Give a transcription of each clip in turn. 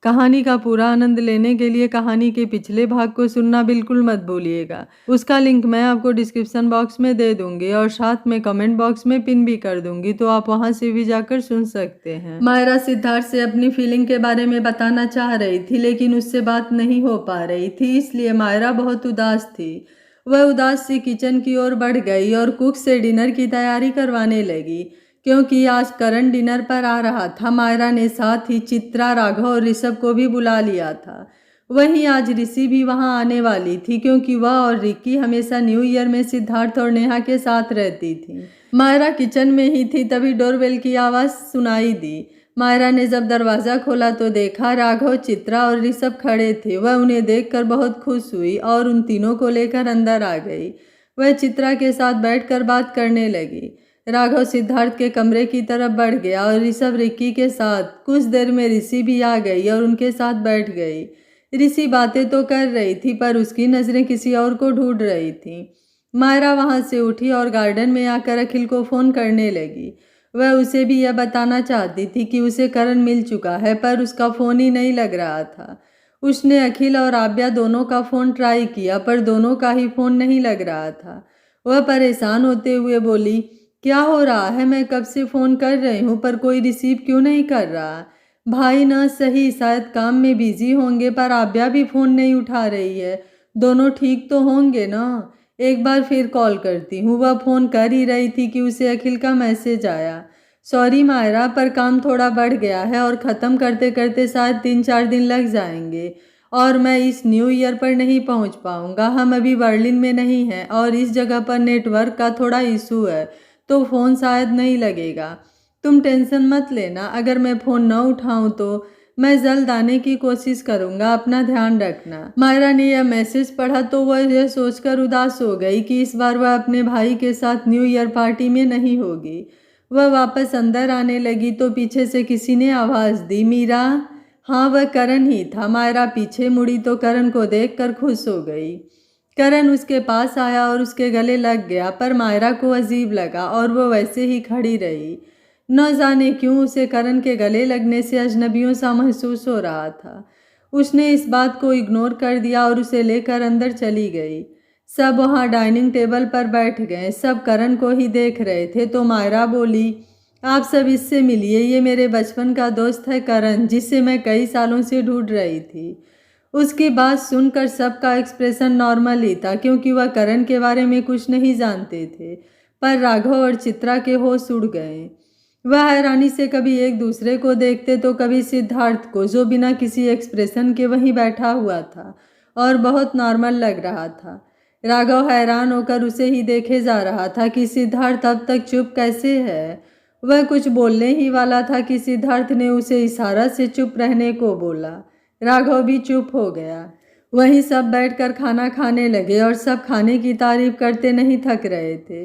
कहानी का पूरा आनंद लेने के लिए कहानी के पिछले भाग को सुनना बिल्कुल मत भूलिएगा। उसका लिंक मैं आपको डिस्क्रिप्शन बॉक्स में दे दूंगी और साथ में कमेंट बॉक्स में पिन भी कर दूंगी, तो आप वहां से भी जाकर सुन सकते हैं। मायरा सिद्धार्थ से अपनी फीलिंग के बारे में बताना चाह रही थी, लेकिन उससे बात नहीं हो पा रही थी, इसलिए मायरा बहुत उदास थी। वह उदास सी किचन की ओर बढ़ गई और कुक से डिनर की तैयारी करवाने लगी, क्योंकि आज करण डिनर पर आ रहा था। मायरा ने साथ ही चित्रा, राघव और ऋषभ को भी बुला लिया था। वहीं आज ऋषि भी वहां आने वाली थी, क्योंकि वह और रिक्की हमेशा न्यू ईयर में सिद्धार्थ और नेहा के साथ रहती थी। मायरा किचन में ही थी, तभी डोरबेल की आवाज़ सुनाई दी। मायरा ने जब दरवाज़ा खोला तो देखा राघव, चित्रा और ऋषभ खड़े थे। वह उन्हें देखकर बहुत खुश हुई और उन तीनों को लेकर अंदर आ गई। वह चित्रा के साथ बैठकर बात करने लगी। राघव सिद्धार्थ के कमरे की तरफ बढ़ गया और ऋषभ रिक्की के साथ। कुछ देर में ऋषि भी आ गई और उनके साथ बैठ गई। ऋषि बातें तो कर रही थी, पर उसकी नज़रें किसी और को ढूंढ रही थी। मायरा वहां से उठी और गार्डन में आकर अखिल को फ़ोन करने लगी। वह उसे भी यह बताना चाहती थी कि उसे करण मिल चुका है, पर उसका फ़ोन ही नहीं लग रहा था। उसने अखिल और आव्या दोनों का फ़ोन ट्राई किया, पर दोनों का ही फ़ोन नहीं लग रहा था। वह परेशान होते हुए बोली, क्या हो रहा है? मैं कब से फ़ोन कर रही हूँ, पर कोई रिसीव क्यों नहीं कर रहा? भाई ना सही शायद काम में बिजी होंगे, पर आव्या भी फ़ोन नहीं उठा रही है। दोनों ठीक तो होंगे ना? एक बार फिर कॉल करती हूँ। वह फ़ोन कर ही रही थी कि उसे अखिल का मैसेज आया। सॉरी मायरा, पर काम थोड़ा बढ़ गया है और ख़त्म करते करते शायद 3-4 दिन लग जाएंगे, और मैं इस न्यू ईयर पर नहीं पहुँच पाऊँगा। हम अभी बर्लिन में नहीं हैं और इस जगह पर नेटवर्क का थोड़ा इशू है, तो फ़ोन शायद नहीं लगेगा। तुम टेंशन मत लेना, अगर मैं फ़ोन न उठाऊं तो मैं जल्द आने की कोशिश करूंगा। अपना ध्यान रखना। मायरा ने यह मैसेज पढ़ा तो वह यह सोचकर उदास हो गई कि इस बार वह अपने भाई के साथ न्यू ईयर पार्टी में नहीं होगी। वह वापस अंदर आने लगी तो पीछे से किसी ने आवाज़ दी, मीरा। हाँ, वह करण ही था। मायरा पीछे मुड़ी तो करण को देखकर खुश हो गई। करण उसके पास आया और उसके गले लग गया, पर मायरा को अजीब लगा और वो वैसे ही खड़ी रही। न जाने क्यों उसे करण के गले लगने से अजनबियों सा महसूस हो रहा था। उसने इस बात को इग्नोर कर दिया और उसे लेकर अंदर चली गई। सब वहाँ डाइनिंग टेबल पर बैठ गए। सब करण को ही देख रहे थे, तो मायरा बोली, आप सब इससे मिलिए, ये मेरे बचपन का दोस्त है करण, जिसे मैं कई सालों से ढूंढ रही थी। उसकी बात सुनकर सबका एक्सप्रेशन नॉर्मल ही था, क्योंकि वह करण के बारे में कुछ नहीं जानते थे। पर राघव और चित्रा के होश उड़ गए। वह हैरानी से कभी एक दूसरे को देखते तो कभी सिद्धार्थ को, जो बिना किसी एक्सप्रेशन के वहीं बैठा हुआ था और बहुत नॉर्मल लग रहा था। राघव हैरान होकर उसे ही देखे जा रहा था कि सिद्धार्थ अब तक चुप कैसे है। वह कुछ बोलने ही वाला था कि सिद्धार्थ ने उसे इशारा से चुप रहने को बोला। राघव भी चुप हो गया। वहीं सब बैठकर खाना खाने लगे और सब खाने की तारीफ करते नहीं थक रहे थे।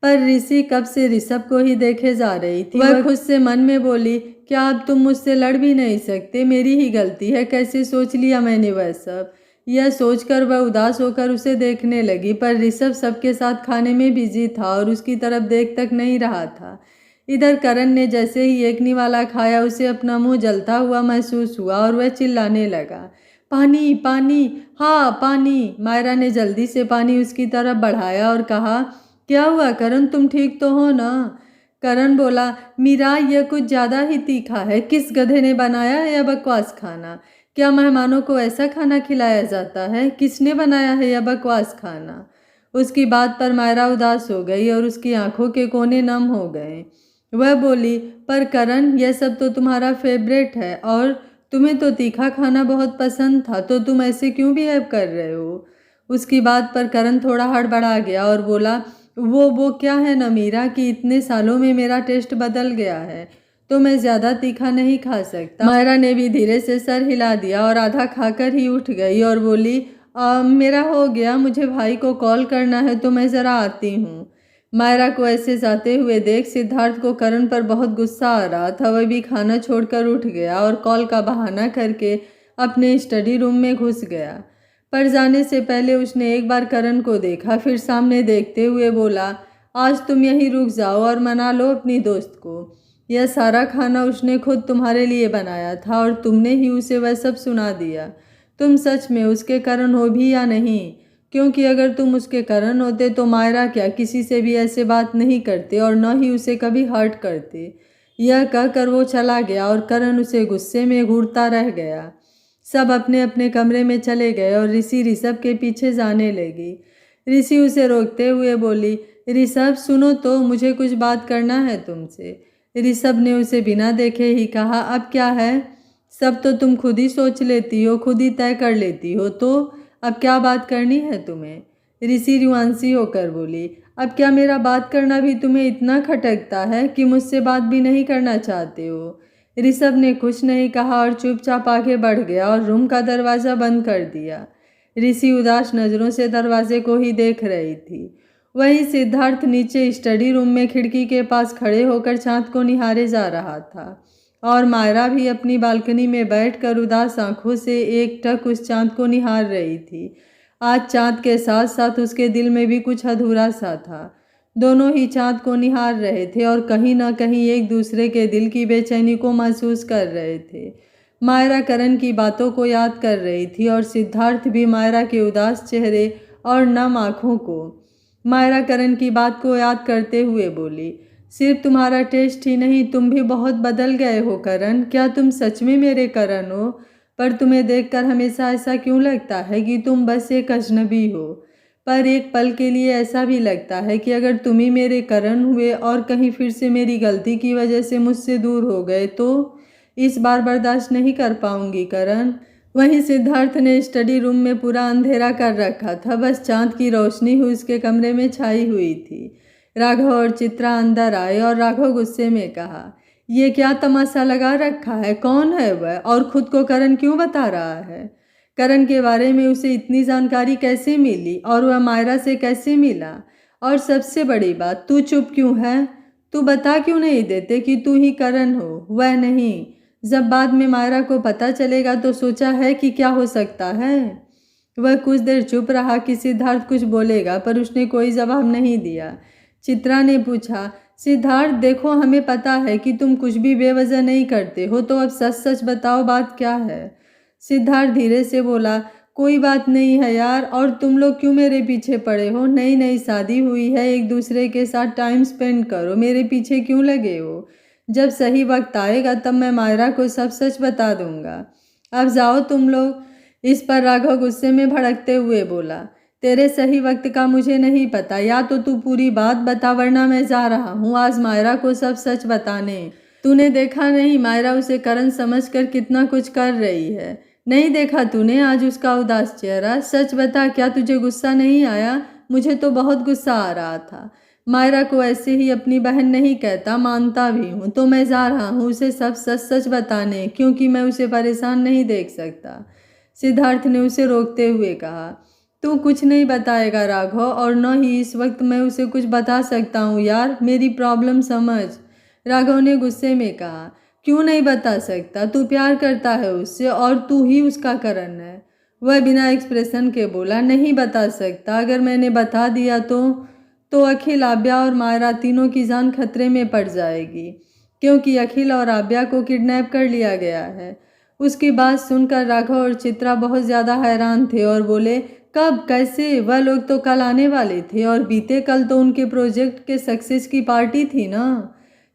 पर ऋषि कब से ऋषभ को ही देखे जा रही थी। वह खुद से मन में बोली, क्या अब तुम मुझसे लड़ भी नहीं सकते? मेरी ही गलती है, कैसे सोच लिया मैंने वह सब। यह सोचकर वह उदास होकर उसे देखने लगी, पर ऋषभ सबके साथ खाने में बिजी था और उसकी तरफ देख तक नहीं रहा था। इधर करण ने जैसे ही एक निवाला खाया, उसे अपना मुंह जलता हुआ महसूस हुआ और वह चिल्लाने लगा, पानी पानी, हाँ पानी। मायरा ने जल्दी से पानी उसकी तरफ बढ़ाया और कहा, क्या हुआ करण, तुम ठीक तो हो ना? करण बोला, मीरा यह कुछ ज़्यादा ही तीखा है। किस गधे ने बनाया है यह बकवास खाना? क्या मेहमानों को ऐसा खाना खिलाया जाता है? किसने बनाया है यह बकवास खाना? उसकी बात पर मायरा उदास हो गई और उसकी आंखों के कोने नम हो गए। वह बोली, पर करण यह सब तो तुम्हारा फेवरेट है और तुम्हें तो तीखा खाना बहुत पसंद था, तो तुम ऐसे क्यों बिहेव कर रहे हो? उसकी बात पर करण थोड़ा हड़बड़ा गया और बोला, वो क्या है ना मीरा कि इतने सालों में मेरा टेस्ट बदल गया है, तो मैं ज़्यादा तीखा नहीं खा सकता। मायरा ने भी धीरे से सर हिला दिया और आधा खाकर ही उठ गई और बोली, मेरा हो गया, मुझे भाई को कॉल करना है, तो मैं ज़रा आती हूँ। मायरा को ऐसे जाते हुए देख सिद्धार्थ को करण पर बहुत गुस्सा आ रहा था। वह भी खाना छोड़कर उठ गया और कॉल का बहाना करके अपने स्टडी रूम में घुस गया। पर जाने से पहले उसने एक बार करण को देखा, फिर सामने देखते हुए बोला, आज तुम यहीं रुक जाओ और मना लो अपनी दोस्त को। यह सारा खाना उसने खुद तुम्हारे लिए बनाया था और तुमने ही उसे वह सब सुना दिया। तुम सच में उसके करण हो भी या नहीं? क्योंकि अगर तुम उसके करण होते तो मायरा क्या किसी से भी ऐसे बात नहीं करते और न ही उसे कभी हर्ट करते। यह कहकर वो चला गया और करण उसे गुस्से में घूरता रह गया। सब अपने अपने कमरे में चले गए और ऋषि ऋषभ के पीछे जाने लगी। ऋषि उसे रोकते हुए बोली, ऋषभ सुनो तो, मुझे कुछ बात करना है तुमसे। ऋषभ ने उसे बिना देखे ही कहा, अब क्या है? सब तो तुम खुद ही सोच लेती हो, खुद ही तय कर लेती हो, तो अब क्या बात करनी है तुम्हें? ऋषि रुआंसी होकर बोली, अब क्या मेरा बात करना भी तुम्हें इतना खटकता है कि मुझसे बात भी नहीं करना चाहते हो? ऋषभ ने कुछ नहीं कहा और चुपचाप आगे बढ़ गया और रूम का दरवाज़ा बंद कर दिया। ऋषि उदास नज़रों से दरवाजे को ही देख रही थी। वहीं सिद्धार्थ नीचे स्टडी रूम में खिड़की के पास खड़े होकर चाँद को निहारे जा रहा था और मायरा भी अपनी बालकनी में बैठकर उदास आंखों से एकटक उस चाँद को निहार रही थी। आज चाँद के साथ साथ उसके दिल में भी कुछ अधूरा सा था। दोनों ही चाँद को निहार रहे थे और कहीं ना कहीं एक दूसरे के दिल की बेचैनी को महसूस कर रहे थे। मायरा करण की बातों को याद कर रही थी और सिद्धार्थ भी मायरा के उदास चेहरे और नम आँखों को। मायरा करण की बात को याद करते हुए बोली, सिर्फ तुम्हारा टेस्ट ही नहीं, तुम भी बहुत बदल गए हो करण। क्या तुम सच में मेरे करण हो? पर तुम्हें देखकर हमेशा ऐसा क्यों लगता है कि तुम बस एक अजनबी हो? पर एक पल के लिए ऐसा भी लगता है कि अगर तुम ही मेरे करण हुए और कहीं फिर से मेरी गलती की वजह से मुझसे दूर हो गए तो इस बार बर्दाश्त नहीं कर पाऊंगी करण। वहीं सिद्धार्थ ने स्टडी रूम में पूरा अंधेरा कर रखा था, बस चांद की रोशनी ही उसके कमरे में छाई हुई थी। राघव और चित्रा अंदर आए और राघव गुस्से में कहा, ये क्या तमाशा लगा रखा है? कौन है वह और खुद को करण क्यों बता रहा है? करण के बारे में उसे इतनी जानकारी कैसे मिली और वह मायरा से कैसे मिला? और सबसे बड़ी बात, तू चुप क्यों है? तू बता क्यों नहीं देते कि तू ही करण हो, वह नहीं? जब बाद में मायरा को पता चलेगा तो सोचा है कि क्या हो सकता है? वह कुछ देर चुप रहा कि सिद्धार्थ कुछ बोलेगा, पर उसने कोई जवाब नहीं दिया। चित्रा ने पूछा, सिद्धार्थ देखो, हमें पता है कि तुम कुछ भी बेवजह नहीं करते हो, तो अब सच सच बताओ बात क्या है? सिद्धार्थ धीरे से बोला, कोई बात नहीं है यार, और तुम लोग क्यों मेरे पीछे पड़े हो? नई नई शादी हुई है, एक दूसरे के साथ टाइम स्पेंड करो, मेरे पीछे क्यों लगे हो? जब सही वक्त आएगा तब मैं मायरा को सब सच बता दूंगा। अब जाओ तुम लोग। इस पर राघव गुस्से में भड़कते हुए बोला, तेरे सही वक्त का मुझे नहीं पता, या तो तू पूरी बात बता वरना मैं जा रहा हूँ आज मायरा को सब सच बताने। तूने देखा नहीं मायरा उसे करण समझकर कितना कुछ कर रही है? नहीं देखा तूने आज उसका उदास चेहरा? सच बता, क्या तुझे गुस्सा नहीं आया? मुझे तो बहुत गुस्सा आ रहा था। मायरा को ऐसे ही अपनी बहन नहीं कहता, मानता भी हूँ, तो मैं जा रहा हूँ उसे सब सच सच बताने, क्योंकि मैं उसे परेशान नहीं देख सकता। सिद्धार्थ ने उसे रोकते हुए कहा, तू कुछ नहीं बताएगा राघव, और न ही इस वक्त मैं उसे कुछ बता सकता हूँ यार, मेरी प्रॉब्लम समझ। राघव ने गुस्से में कहा, क्यों नहीं बता सकता? तू प्यार करता है उससे और तू ही उसका करण है। वह बिना एक्सप्रेशन के बोला, नहीं बता सकता, अगर मैंने बता दिया तो अखिल, आब्या और मायरा तीनों की जान खतरे में पड़ जाएगी, क्योंकि अखिल और आब्या को किडनैप कर लिया गया है। उसकी बात सुनकर राघव और चित्रा बहुत ज़्यादा हैरान थे और बोले, कब, कैसे? वह लोग तो कल आने वाले थे और बीते कल तो उनके प्रोजेक्ट के सक्सेस की पार्टी थी ना।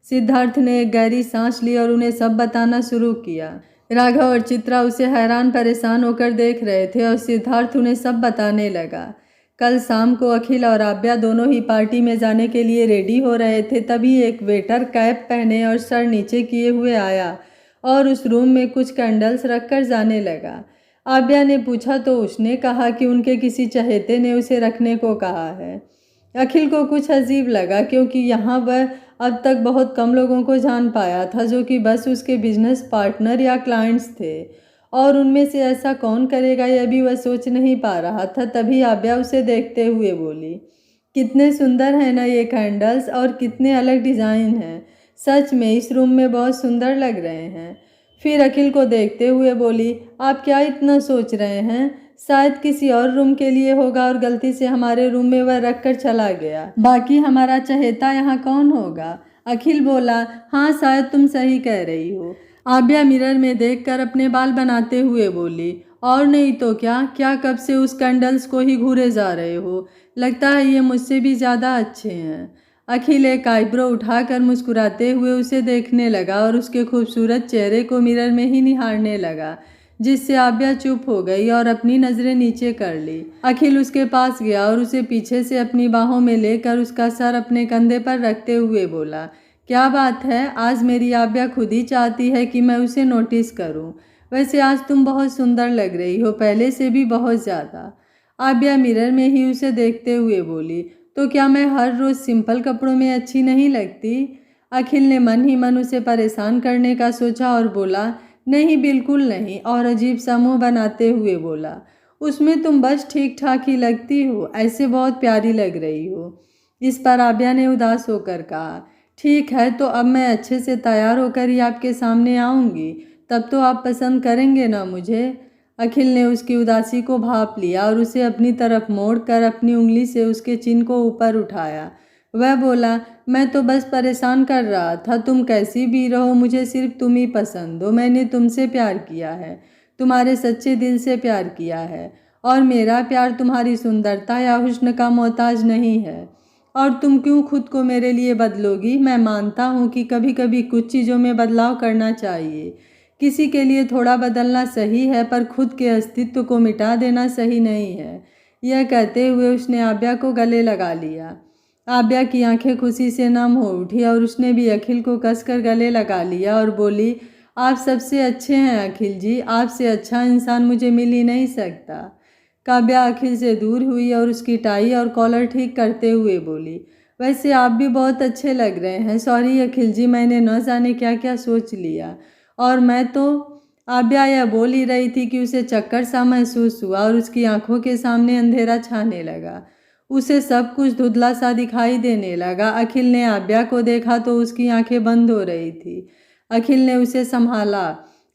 सिद्धार्थ ने एक गहरी सांस ली और उन्हें सब बताना शुरू किया। राघव और चित्रा उसे हैरान परेशान होकर देख रहे थे और सिद्धार्थ उन्हें सब बताने लगा। कल शाम को अखिल और आब्या दोनों ही पार्टी में जाने के लिए रेडी हो रहे थे, तभी एक वेटर कैप पहने और सर नीचे किए हुए आया और उस रूम में कुछ कैंडल्स रखकर जाने लगा। आब्या ने पूछा तो उसने कहा कि उनके किसी चहेते ने उसे रखने को कहा है। अखिल को कुछ अजीब लगा, क्योंकि यहाँ वह अब तक बहुत कम लोगों को जान पाया था जो कि बस उसके बिजनेस पार्टनर या क्लाइंट्स थे, और उनमें से ऐसा कौन करेगा यह भी वह सोच नहीं पा रहा था। तभी आब्या उसे देखते हुए बोली, कितने सुंदर हैं ना ये कैंडल्स, और कितने अलग डिज़ाइन हैं, सच में इस रूम में बहुत सुंदर लग रहे हैं। फिर अखिल को देखते हुए बोली, आप क्या इतना सोच रहे हैं? शायद किसी और रूम के लिए होगा और गलती से हमारे रूम में वह रख कर चला गया। बाकी हमारा चहेता यहाँ कौन होगा? अखिल बोला, हाँ शायद तुम सही कह रही हो। आभ्या मिरर में देखकर अपने बाल बनाते हुए बोली, और नहीं तो क्या, क्या कब से उस कैंडल्स को ही घूरे जा रहे हो, लगता है ये मुझसे भी ज़्यादा अच्छे हैं। अखिल एक आईब्रो उठाकर मुस्कुराते हुए उसे देखने लगा और उसके खूबसूरत चेहरे को मिरर में ही निहारने लगा, जिससे आभ्या चुप हो गई और अपनी नज़रें नीचे कर ली। अखिल उसके पास गया और उसे पीछे से अपनी बाहों में लेकर उसका सर अपने कंधे पर रखते हुए बोला, क्या बात है, आज मेरी आभ्या खुद ही चाहती है कि मैं उसे नोटिस करूं। वैसे आज तुम बहुत सुंदर लग रही हो, पहले से भी बहुत ज़्यादा। आभ्या मिरर में ही उसे देखते हुए बोली, तो क्या मैं हर रोज़ सिंपल कपड़ों में अच्छी नहीं लगती? अखिल ने मन ही मन उसे परेशान करने का सोचा और बोला, नहीं बिल्कुल नहीं, और अजीब सा मुँह बनाते हुए बोला, उसमें तुम बस ठीक ठाक ही लगती हो, ऐसे बहुत प्यारी लग रही हो। इस पर आभ्या ने उदास होकर कहा, ठीक है तो अब मैं अच्छे से तैयार होकर ही आपके सामने आऊँगी, तब तो आप पसंद करेंगे ना मुझे। अखिल ने उसकी उदासी को भांप लिया और उसे अपनी तरफ मोड़कर अपनी उंगली से उसके चिन को ऊपर उठाया। वह बोला, मैं तो बस परेशान कर रहा था, तुम कैसी भी रहो मुझे सिर्फ तुम ही पसंद हो। मैंने तुमसे प्यार किया है, तुम्हारे सच्चे दिल से प्यार किया है, और मेरा प्यार तुम्हारी सुंदरता या हुस्न का मोहताज नहीं है। और तुम क्यों खुद को मेरे लिए बदलोगी? मैं मानता हूँ कि कभी कभी कुछ चीज़ों में बदलाव करना चाहिए, किसी के लिए थोड़ा बदलना सही है, पर खुद के अस्तित्व को मिटा देना सही नहीं है। यह कहते हुए उसने आभ्या को गले लगा लिया। आभ्या की आंखें खुशी से नम हो उठी और उसने भी अखिल को कसकर गले लगा लिया और बोली, आप सबसे अच्छे हैं अखिल जी, आपसे अच्छा इंसान मुझे मिल ही नहीं सकता। काव्या अखिल से दूर हुई और उसकी टाई और कॉलर ठीक करते हुए बोली, वैसे आप भी बहुत अच्छे लग रहे हैं। सॉरी अखिल जी, मैंने न जाने क्या क्या सोच लिया। और मैं तो, आभ्या यह बोल ही रही थी कि उसे चक्कर सा महसूस हुआ और उसकी आंखों के सामने अंधेरा छाने लगा। उसे सब कुछ धुंधला सा दिखाई देने लगा। अखिल ने आभ्या को देखा तो उसकी आंखें बंद हो रही थी। अखिल ने उसे संभाला।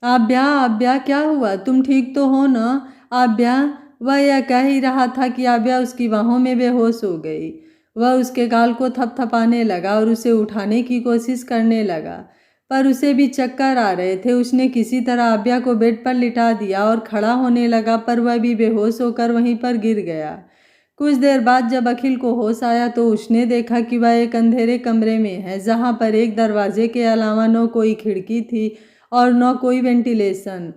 आभ्या, आभ्या क्या हुआ, तुम ठीक तो हो ना? आभ्या, वह यह कह ही रहा था कि आभ्या उसकी बाहों में बेहोश हो गई। वह उसके गाल को थपथपाने लगा और उसे उठाने की कोशिश करने लगा, पर उसे भी चक्कर आ रहे थे। उसने किसी तरह आभ्या को बेड पर लिटा दिया और खड़ा होने लगा, पर वह भी बेहोश होकर वहीं पर गिर गया। कुछ देर बाद जब अखिल को होश आया तो उसने देखा कि वह एक अंधेरे कमरे में है, जहां पर एक दरवाजे के अलावा न कोई खिड़की थी और न कोई वेंटिलेशन।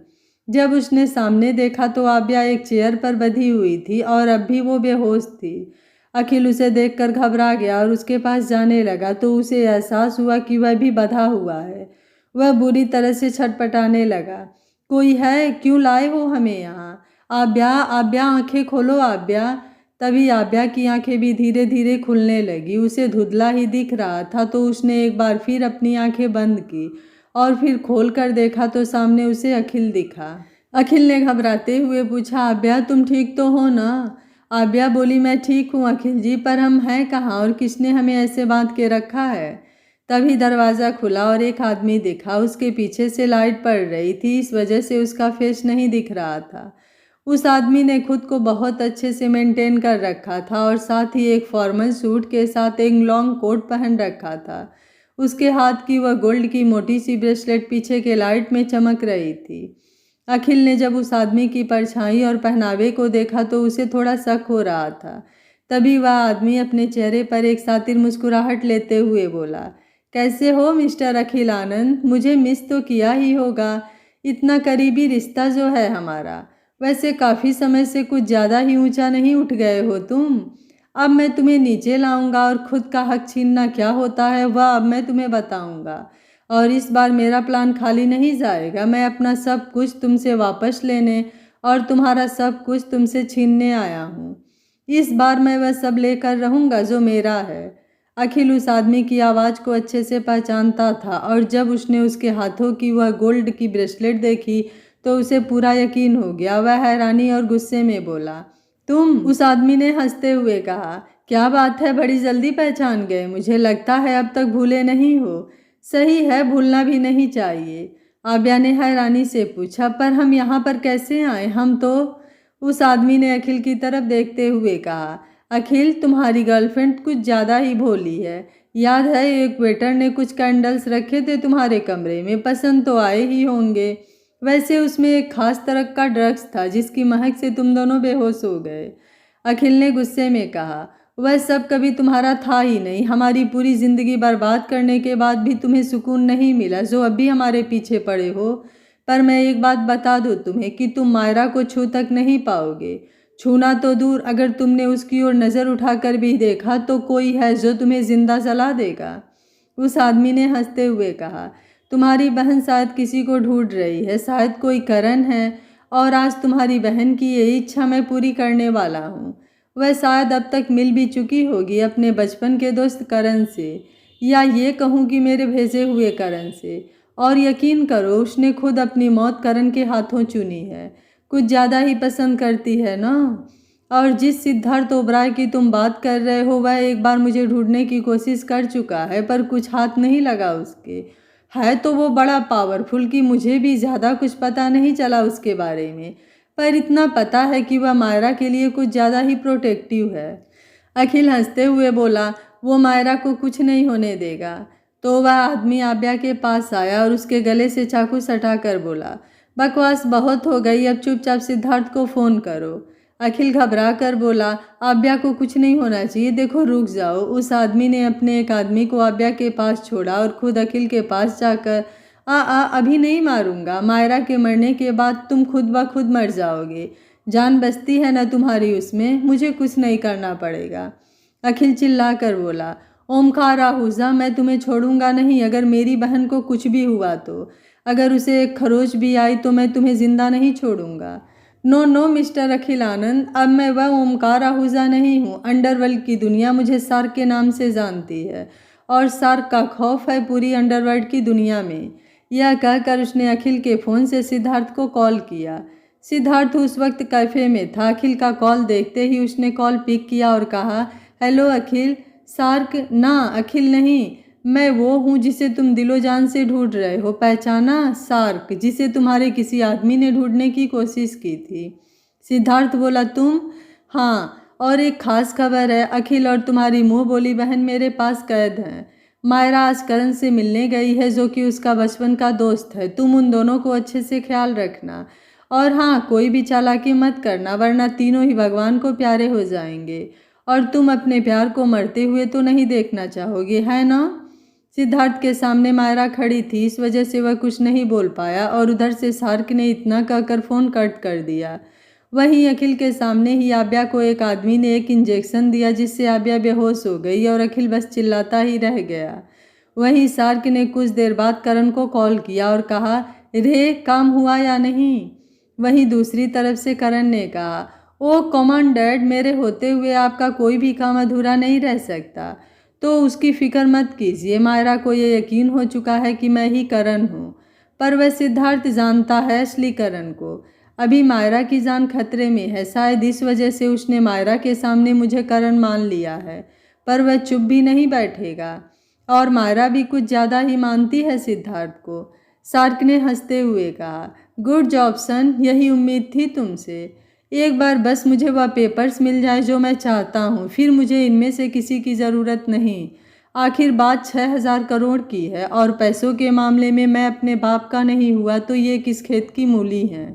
जब उसने सामने देखा तो आभ्या एक चेयर पर बंधी हुई थी और अब भी वो बेहोश थी। अखिल उसे देखकर घबरा गया और उसके पास जाने लगा तो उसे एहसास हुआ कि वह भी बंधा हुआ है। वह बुरी तरह से छटपटाने लगा, कोई है, क्यों लाए हो हमें यहाँ? आभ्या, आभ्या आंखें खोलो आभ्या। तभी आभ्या की आंखें भी धीरे धीरे खुलने लगी। उसे धुंधला ही दिख रहा था तो उसने एक बार फिर अपनी आंखें बंद की और फिर खोल कर देखा तो सामने उसे अखिल दिखा। अखिल ने घबराते हुए पूछा, आभ्या तुम ठीक तो हो ना? आभ्या बोली, मैं ठीक हूँ अखिल जी, पर हम हैं कहाँ और किसने हमें ऐसे बांध के रखा है? तभी दरवाज़ा खुला और एक आदमी दिखा। उसके पीछे से लाइट पड़ रही थी, इस वजह से उसका फेस नहीं दिख रहा था। उस आदमी ने खुद को बहुत अच्छे से मेंटेन कर रखा था और साथ ही एक फॉर्मल सूट के साथ एक लॉन्ग कोट पहन रखा था। उसके हाथ की वह गोल्ड की मोटी सी ब्रेसलेट पीछे के लाइट में चमक रही थी। अखिल ने जब उस आदमी की परछाई और पहनावे को देखा तो उसे थोड़ा शक हो रहा था। तभी वह आदमी अपने चेहरे पर एक सातिर मुस्कुराहट लेते हुए बोला, कैसे हो मिस्टर अखिल आनंद? मुझे मिस तो किया ही होगा, इतना करीबी रिश्ता जो है हमारा। वैसे काफ़ी समय से कुछ ज़्यादा ही ऊंचा नहीं उठ गए हो तुम। अब मैं तुम्हें नीचे लाऊंगा और खुद का हक छीनना क्या होता है वह अब मैं तुम्हें बताऊंगा। और इस बार मेरा प्लान खाली नहीं जाएगा। मैं अपना सब कुछ तुमसे वापस लेने और तुम्हारा सब कुछ तुमसे छीनने आया हूँ। इस बार मैं वह सब लेकर रहूँगा जो मेरा है। अखिल उस आदमी की आवाज़ को अच्छे से पहचानता था और जब उसने उसके हाथों की वह गोल्ड की ब्रेसलेट देखी तो उसे पूरा यकीन हो गया। वह हैरानी और गुस्से में बोला, तुम? उस आदमी ने हंसते हुए कहा, क्या बात है, बड़ी जल्दी पहचान गए। मुझे लगता है अब तक भूले नहीं हो। सही है, भूलना भी नहीं चाहिए। आभ्या ने हैरानी से पूछा, पर हम यहाँ पर कैसे आए? हम तो, उस आदमी ने अखिल की तरफ देखते हुए कहा, अखिल तुम्हारी गर्लफ्रेंड कुछ ज़्यादा ही भोली है। याद है एक वेटर ने कुछ कैंडल्स रखे थे तुम्हारे कमरे में, पसंद तो आए ही होंगे। वैसे उसमें एक खास तरह का ड्रग्स था जिसकी महक से तुम दोनों बेहोश हो गए। अखिल ने गुस्से में कहा, वह सब कभी तुम्हारा था ही नहीं। हमारी पूरी जिंदगी बर्बाद करने के बाद भी तुम्हें सुकून नहीं मिला जो अब भी हमारे पीछे पड़े हो। पर मैं एक बात बता दूं तुम्हें कि तुम मायरा को छू तक नहीं पाओगे। छूना तो दूर, अगर तुमने उसकी ओर नज़र उठाकर भी देखा तो कोई है जो तुम्हें जिंदा जला देगा। उस आदमी ने हंसते हुए कहा, तुम्हारी बहन शायद किसी को ढूंढ रही है, शायद कोई करण है, और आज तुम्हारी बहन की यही इच्छा मैं पूरी करने वाला हूँ। वह शायद अब तक मिल भी चुकी होगी अपने बचपन के दोस्त करण से, या ये कहूँ कि मेरे भेजे हुए करण से। और यकीन करो उसने खुद अपनी मौत करण के हाथों चुनी है। कुछ ज़्यादा ही पसंद करती है ना। और जिस सिद्धार्थ ओबराय की तुम बात कर रहे हो वह एक बार मुझे ढूंढने की कोशिश कर चुका है पर कुछ हाथ नहीं लगा उसके। है तो वो बड़ा पावरफुल कि मुझे भी ज़्यादा कुछ पता नहीं चला उसके बारे में, पर इतना पता है कि वह मायरा के लिए कुछ ज़्यादा ही प्रोटेक्टिव है। अखिल हंसते हुए बोला, वो मायरा को कुछ नहीं होने देगा। तो वह आदमी आब्या के पास आया और उसके गले से चाकू सटाकर बोला, बकवास बहुत हो गई, अब चुपचाप सिद्धार्थ को फ़ोन करो। अखिल घबरा कर बोला, आब्या को कुछ नहीं होना चाहिए, देखो रुक जाओ। उस आदमी ने अपने एक आदमी को आब्या के पास छोड़ा और खुद अखिल के पास जाकर, अभी नहीं मारूंगा, मायरा के मरने के बाद तुम खुद ब खुद मर जाओगे। जान बचती है ना तुम्हारी उसमें, मुझे कुछ नहीं करना पड़ेगा। अखिल चिल्ला कर बोला, ओमकार आहूजा, मैं तुम्हें छोड़ूंगा नहीं। अगर मेरी बहन को कुछ भी हुआ तो, अगर उसे एक खरोच भी आई तो मैं तुम्हें जिंदा नहीं छोड़ूंगा। नो नो मिस्टर अखिल आनंद, अब मैं वह ओमकार आहूजा नहीं हूँ। अंडरवर्ल्ड की दुनिया मुझे सार्क के नाम से जानती है और सार्क का खौफ है पूरी अंडरवर्ल्ड की दुनिया में। यह कहकर उसने अखिल के फ़ोन से सिद्धार्थ को कॉल किया। सिद्धार्थ उस वक्त कैफ़े में था। अखिल का कॉल देखते ही उसने कॉल पिक किया और कहा, हेलो अखिल। सार्क? ना अखिल नहीं, मैं वो हूँ जिसे तुम दिलो जान से ढूंढ रहे हो, पहचाना? सार्क, जिसे तुम्हारे किसी आदमी ने ढूंढने की कोशिश की थी। सिद्धार्थ बोला, तुम? हाँ, और एक खास खबर है, अखिल और तुम्हारी मुँह बोली बहन मेरे पास कैद हैं। मायरा आज करण से मिलने गई है जो कि उसका बचपन का दोस्त है। तुम उन दोनों को अच्छे से ख्याल रखना, और हाँ, कोई भी चालाकी मत करना वरना तीनों ही भगवान को प्यारे हो जाएंगे। और तुम अपने प्यार को मरते हुए तो नहीं देखना चाहोगे, है ना? सिद्धार्थ के सामने मायरा खड़ी थी, इस वजह से वह कुछ नहीं बोल पाया और उधर से सार्क ने इतना कहकर फ़ोन कट कर दिया। वहीं अखिल के सामने ही आब्या को एक आदमी ने एक इंजेक्शन दिया जिससे आब्या बेहोश हो गई और अखिल बस चिल्लाता ही रह गया। वहीं सार्क ने कुछ देर बाद करण को कॉल किया और कहा, रे काम हुआ या नहीं? वहीं दूसरी तरफ से करण ने कहा, ओ कॉमन डैड, मेरे होते हुए आपका कोई भी काम अधूरा नहीं रह सकता, तो उसकी फिक्र मत कीजिए। मायरा को ये यकीन हो चुका है कि मैं ही करण हूँ, पर वह सिद्धार्थ जानता है असली करण को। अभी मायरा की जान खतरे में है, शायद इस वजह से उसने मायरा के सामने मुझे करण मान लिया है, पर वह चुप भी नहीं बैठेगा। और मायरा भी कुछ ज़्यादा ही मानती है सिद्धार्थ को। सार्क ने हंसते हुए कहा, गुड जॉब सन, यही उम्मीद थी तुमसे। एक बार बस मुझे वह पेपर्स मिल जाए जो मैं चाहता हूँ, फिर मुझे इनमें से किसी की ज़रूरत नहीं। आखिर बात 6,000 करोड़ की है और पैसों के मामले में मैं अपने बाप का नहीं हुआ तो ये किस खेत की मूली है।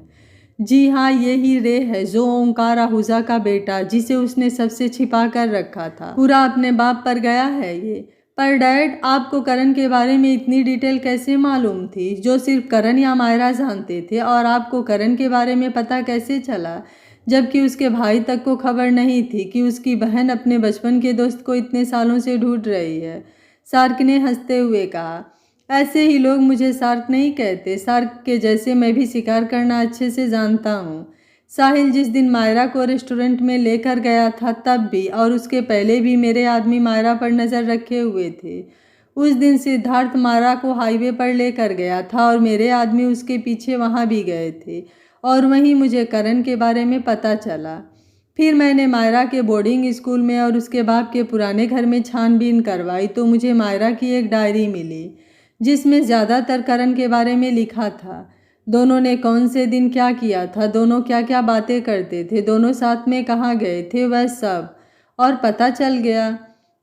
जी हाँ, ये ही रे है जो ओंकार आहूजा का बेटा, जिसे उसने सबसे छिपा कर रखा था, पूरा अपने बाप पर गया है ये। पर डैड, आपको करण के बारे में इतनी डिटेल कैसे मालूम थी, जो सिर्फ करण या मायरा जानते थे? और आपको करण के बारे में पता कैसे चला, जबकि उसके भाई तक को खबर नहीं थी कि उसकी बहन अपने बचपन के दोस्त को इतने सालों से ढूंढ रही है? सार्क ने हंसते हुए कहा, ऐसे ही लोग मुझे सार्क नहीं कहते। सार्क के जैसे मैं भी शिकार करना अच्छे से जानता हूँ। साहिल जिस दिन मायरा को रेस्टोरेंट में लेकर गया था तब भी, और उसके पहले भी मेरे आदमी मायरा पर नज़र रखे हुए थे। उस दिन सिद्धार्थ मायरा को हाईवे पर लेकर गया था और मेरे आदमी उसके पीछे वहाँ भी गए थे, और वहीं मुझे करण के बारे में पता चला। फिर मैंने मायरा के बोर्डिंग स्कूल में और उसके बाप के पुराने घर में छानबीन करवाई तो मुझे मायरा की एक डायरी मिली जिसमें ज़्यादातर करण के बारे में लिखा था। दोनों ने कौन से दिन क्या किया था, दोनों क्या क्या बातें करते थे, दोनों साथ में कहाँ गए थे, वह सब, और पता चल गया